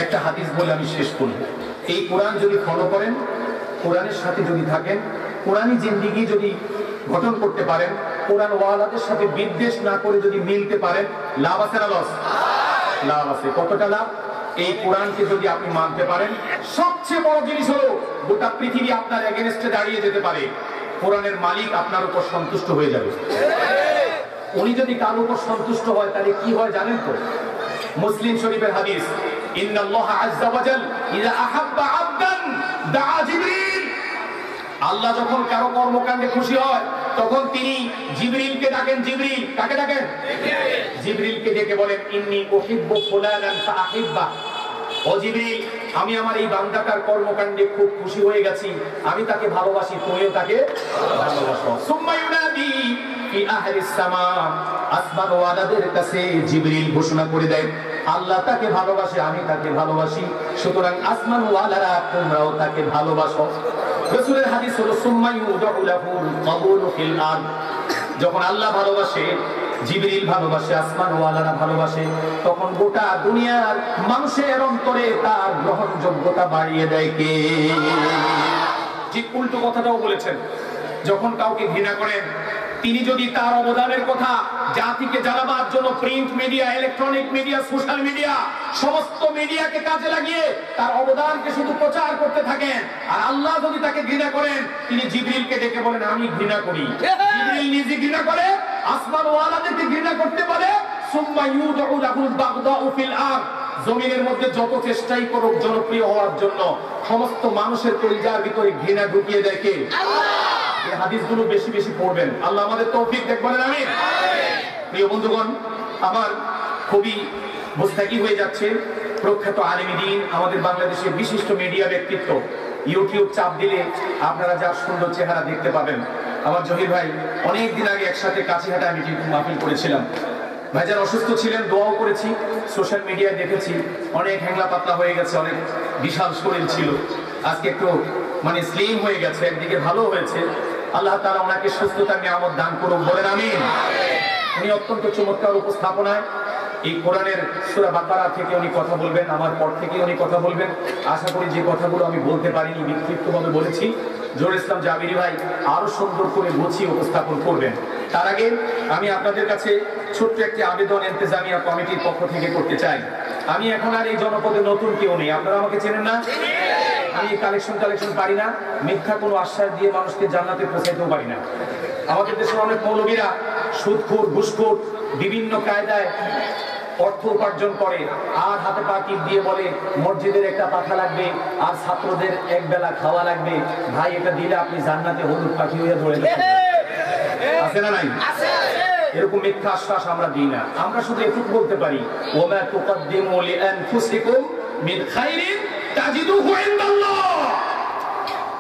একটা হাদিস বলে আমি শেষ করব। এই কোরআন যদি ফলো করেন, কোরআনের সাথে যদি থাকেন, কোরআনী জিন্দেগি যদি গঠন করতে পারেন, কোরআন ওয়ালাদের সাথে বিদ্বেষ না করে যদি মিলতে পারেন, লাভ আছে না লস? লাভ আছে। কতটা লাভ? এই কোরআনকে যদি আপনি মানতে পারেন, সবচেয়ে বড় জিনিস হলো গোটা পৃথিবী আপনার এগেনস্টে দাঁড়িয়ে যেতে পারে, কোরআনের মালিক আপনার উপর সন্তুষ্ট হয়ে যাবে। উনি যদি কার উপর সন্তুষ্ট হয় তাহলে কি হয় জানেন তো? মুসলিম শরীফের হাদিস, ইন্নাল্লাহ আযজা ওয়া জাল ইযা আহাব্বা আবদান দাআ জিবরিল। আল্লাহ যখন কারো কর্মকাণ্ডে খুশি হয় তখন তিনি জিবরিলকে ডাকেন। জিবরিল কাকে ডাকেন? জিবরিলকে ডেকে বলেন, ইন্নী উহিব্বু ফুলানান ফাআহিব্বা। ও জিবরিল, আমি আমার এই বান্দাটার কর্মকাণ্ডে খুব খুশি হয়ে গেছি, আমি তাকে ভালোবাসি, তুমিও তাকে ভালোবাসো। সুম্মা ইউনাদি ফি আহলিস সামা। আসমান ওয়ালাদের কাছে জিবরিল ঘোষণা করে দেয়, আল্লাহ তাকে ভালোবাসে, আমি তাকে ভালোবাসি, সুতরাং আসমান ওয়ালারা তোমরাও তাকে ভালোবাসো। রাসূলের হাদিস হলো সুম্মা ইউদাউ লাহুল কবুলু ফিল আরদ। যখন আল্লাহ ভালোবাসে, জিবরিল ভালোবাসে, আসমান ওয়ালারা ভালোবাসে, তখন গোটা দুনিয়ার মানুষের অন্তরে তার গ্রহণযোগ্যতা বাড়িয়ে দেয় কে? ঠিক উল্টো কথাটাও বলেছেন, যখন কাউকে ঘৃণা করেন তিনি যদি তার অবদানের কথা জাতিকে জানাবার জন্য print media, electronic media, social media, সমস্ত মিডিয়াকে কাজে লাগিয়ে তার অবদানকে শুধু প্রচার করতে থাকেন, আর আল্লাহ যদি তাকে ঘৃণা করেন তিনি জিবরিলকে ডেকে বলেন আমি ঘৃণা করি। জিবরিল নিজে ঘৃণা করে, আসমান ওয়ালাদেরকে ঘৃণা করতে পারে। সুম্মা ইউদাউ লাহুল বাগদাউ ফিল আরদ। জমিনের মধ্যে যত চেষ্টাই করুক জনপ্রিয় হওয়ার জন্য, সমস্ত মানুষের কলিজার ভিতরে ঘৃণা ঢুকিয়ে দেয় কে? এই হাদিসগুলো বেশি বেশি পড়বেন, আল্লাহ আমাদের তৌফিক দেখ, বলেন আমিন। প্রিয় বন্ধুগণ, আমার খুবই মুস্তাকি হয়ে যাচ্ছে, প্রখ্যাত আলেমী দ্বীন, আমাদের বাংলাদেশের বিশিষ্ট মিডিয়া ব্যক্তিত্ব, ইউটিউব চাপ দিলে আপনারা যার সুন্দর চেহারা দেখতে পাবেন। আমার জহির ভাই অনেক দিন আগে একসাথে কাছিহাটা মিটিং মাহফিল করেছিলাম। ভাইজান অসুস্থ ছিলেন, দোয়াও করেছি, সোশ্যাল মিডিয়ায় দেখেছি অনেক হ্যাংলা পাতলা হয়ে গেছে, অনেক বিশাল শরীর ছিল, আজকে একটু মানে স্লিম হয়ে গেছে, একদিকে ভালো হয়েছে। আল্লাহ তাআলা ওনাকে সুস্থতার নিয়ামত দান করুন, বলেন আমিন। উনি অত্যন্ত চমৎকার উপস্থাপনায় এই কোরআনের সূরা বাকারা থেকে উনি কথা বলবেন, আমার পর থেকে উনি কথা বলবেন। আশা করি যে কথাগুলো আমি বলতে পারিনি, বিক্ষিপ্তভাবে বলেছি, জহুরুল ইসলাম জাবিরি ভাই আরো সুন্দর করে গুছিয়ে উপস্থাপন করবেন। তার আগে আমি আপনাদের কাছে ছোট্ট একটি আবেদন ইন্তেজামিয়া কমিটির পক্ষ থেকে করতে চাই। আমি এখন আর এই জনপদে নতুন কেউ নেই, আপনারা আমাকে চেনেন না। আমি কালেকশন পারি না, মিথ্যা কোনো আশ্বাস দিয়ে মানুষকে জান্নাতে পৌঁছাইতেও পারি না। আমাদের দেশের অনেক মৌলবীরা সুদখোর, ঘুষখোর, বিভিন্ন কায়দায় অর্থ উপার্জন করে, আর হাতে পা টিপ দিয়ে বলে মসজিদের একটা পাখা লাগবে আর ছাত্রদের এক বেলা খাওয়া লাগবে। ভাই, এটা দিলে আপনি জান্নাতে হলুদ পাখি হয়ে ধরে আছে না নাই? এরকম মিথ্যা আশ্বাস আমরা দিই না। আমরা শুধু এটুকু বলতে পারি, ওমা তুকাদ্দিমু লিআনফুসিকুম মিন খাইরিন তাজিদুহু ইনদাল্লাহ।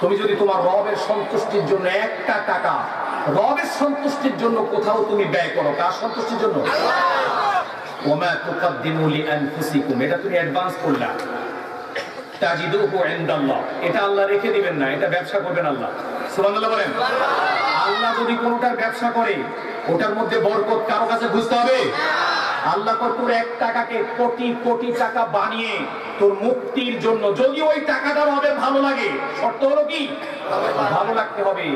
তুমি যদি তোমার রবের সন্তুষ্টির জন্য একটা টাকা রবের সন্তুষ্টির জন্য কোথাও তুমি ব্যয় করো, কার সন্তুষ্টির জন্য? ওমা তুকাদ্দিমু লিআনফুসিকুম, এটা তুমি অ্যাডভান্স করলা। তাজিদুহু ইনদাল্লাহ, এটা আল্লাহ রেখে দিবেন না, এটা ব্যবসা করবেন আল্লাহ। সুবহানাল্লাহ বলেন। আল্লাহ যদি কোনোটার ব্যবসা করে, ওটার মধ্যে বরকত কারো কাছে বুঝতে হবে। আল্লাহ তোর এক টাকাকে কোটি কোটি টাকা বানিয়ে তোর মুক্তির জন্য, যদি ওই টাকাটা হবে ভালো লাগে, শর্ত হলো কি? ভালো লাগতে হবে,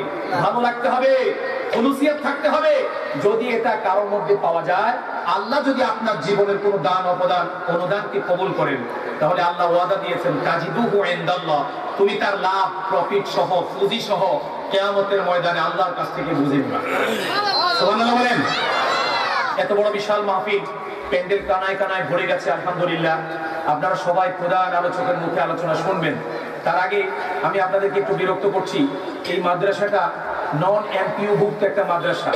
ভালো লাগতে হবে, খুলুসিয়াত থাকতে হবে। যদি এটা কারোর মধ্যে পাওয়া যায়, আল্লাহ যদি আপনার জীবনের কোনো দান অবদান অনুদানকে কবুল করেন, তাহলে আল্লাহ ওয়াদা দিয়েছেন তাজিদুহু ইনদাল্লাহ, তুমি তার লাভ, প্রফিট সহ, পুঁজি সহ কিয়ামতের ময়দানে আল্লাহর কাছ থেকে বুঝে নিবা। সুবহানাল্লাহ বলেন। এত বড় বিশাল মাহফিল, প্যান্ডেল কানায় কানায় ভরে গেছে, আলহামদুলিল্লাহ। আপনারা সবাই প্রধান আলোচকের মুখে আলোচনা শুনবেন। তার আগে আমি আপনাদেরকে একটু বিরক্ত করছি। এই মাদ্রাসাটা নন এমপিইউ ভুক্ত একটা মাদ্রাসা।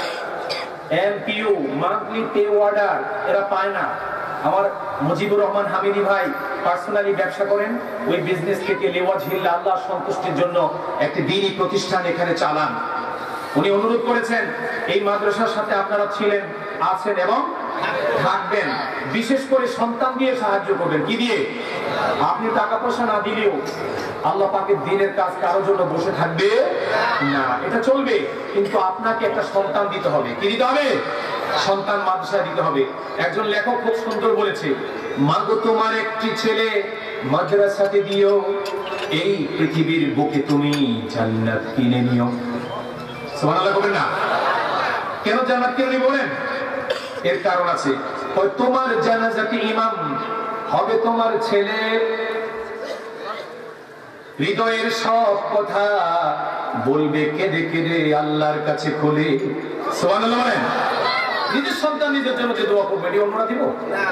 এমপিইউ মান্থলি পে অর্ডার এরা পায় না। আমার মুজিবুর রহমান হামিদি ভাই পার্সোনালি ব্যবসা করেন, ওই বিজনেস থেকে লিওয়াজহিল্লাহ আল্লাহর সন্তুষ্টির জন্য একটি দ্বীনি প্রতিষ্ঠান এখানে চালান। উনি অনুরোধ করেছেন এই মাদ্রাসার সাথে আপনারা ছিলেন, আছেন এবং থাকবেন। বিশেষ করে সন্তান দিয়ে সাহায্য করবেন। কি দিয়ে? আপনি টাকা পয়সা না দিলেও আল্লাহ পাকের দ্বীনের কাজ কারোর জন্য বসে থাকবে না, এটা চলবে। কিন্তু আপনাকে একটা সন্তান দিতে হবে। কি দিতে হবে? সন্তান মাদ্রাসায় দিতে হবে। একজন লেখক খুব সুন্দর বলেছে, মাগো তোমার একটি ছেলে মাদ্রাসাতে দিও, এই পৃথিবীর বুকে তুমি জান্নাত কিনে নিও। সুবহানাল্লাহ বলেন না? কেন জান্নাত কিনে নিব বলেন? এর কারণ আছে। তোমার জানাজাতে ইমাম হবে তোমার ছেলে, হৃদয়ের সব কথা বলবে কেঁদে কেঁদে আল্লাহর কাছে খুলে। সুবহানাল্লাহ বলেন। নিজের সন্তান নিজের জন্য যে দোয়া করবে, এটি অন্যরা দিব না।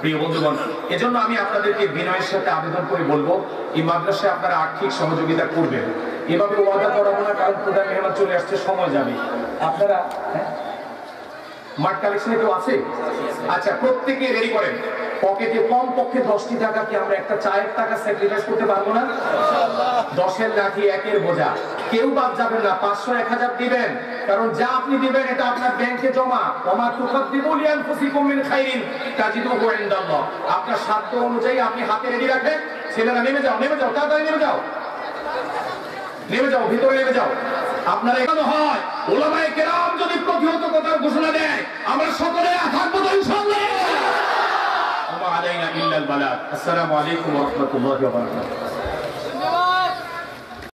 প্রিয় বন্ধুগণ, এজন্য আমি আপনাদেরকে বিনয়ের সাথে আবেদন করে বলবো, এই মাদ্রাসায় আপনারা আর্থিক সহযোগিতা করবেন। এভাবে ওয়াদা করাবো না, কারণ প্রধান মেহমান চলে আসছে, সময় যাবে। আপনারা মাঠ কালেকশনে কেউ আছে? আচ্ছা, প্রত্যেকে রেডি করেন। পকেটে কম পক্ষে 10টি টাকা কি আমরা একটা চায়ের টাকা স্যাক্রিফাইস করতে পারবো না? 10-এর লাঠি 1-এর বোঝা, কেউ বাদ যাবেন না। 500 1000 দিবেন, কারণ যা আপনি দিবেন এটা আপনার ব্যাংকে জমা। ওমা তুকাদ্দিমু লিআনফুসিকুম মিন খাইরিন তাজিদুহু ইনদাল্লাহ। আপনার সাধ্য অনুযায়ী আপনি হাতে রেডি রাখেন। ছেলেরা নেমে যাও, নেমে যাও, তাড়াতাড়ি নেমে যাও, নেমে যাও, ভিতরে নেমে যাও। আপনারা এখানে হয় উলামায়ে কেরাম যদি প্রতিহত কথার ঘোষণা দেয়, আমরা সকলে থাকবো তো ইনশাআল্লাহ। ওয়া আলাইনা ইল্লাল বালাগ। আসসালামু আলাইকুম ওয়া রাহমাতুল্লাহি ওয়া বারাকাতুহু।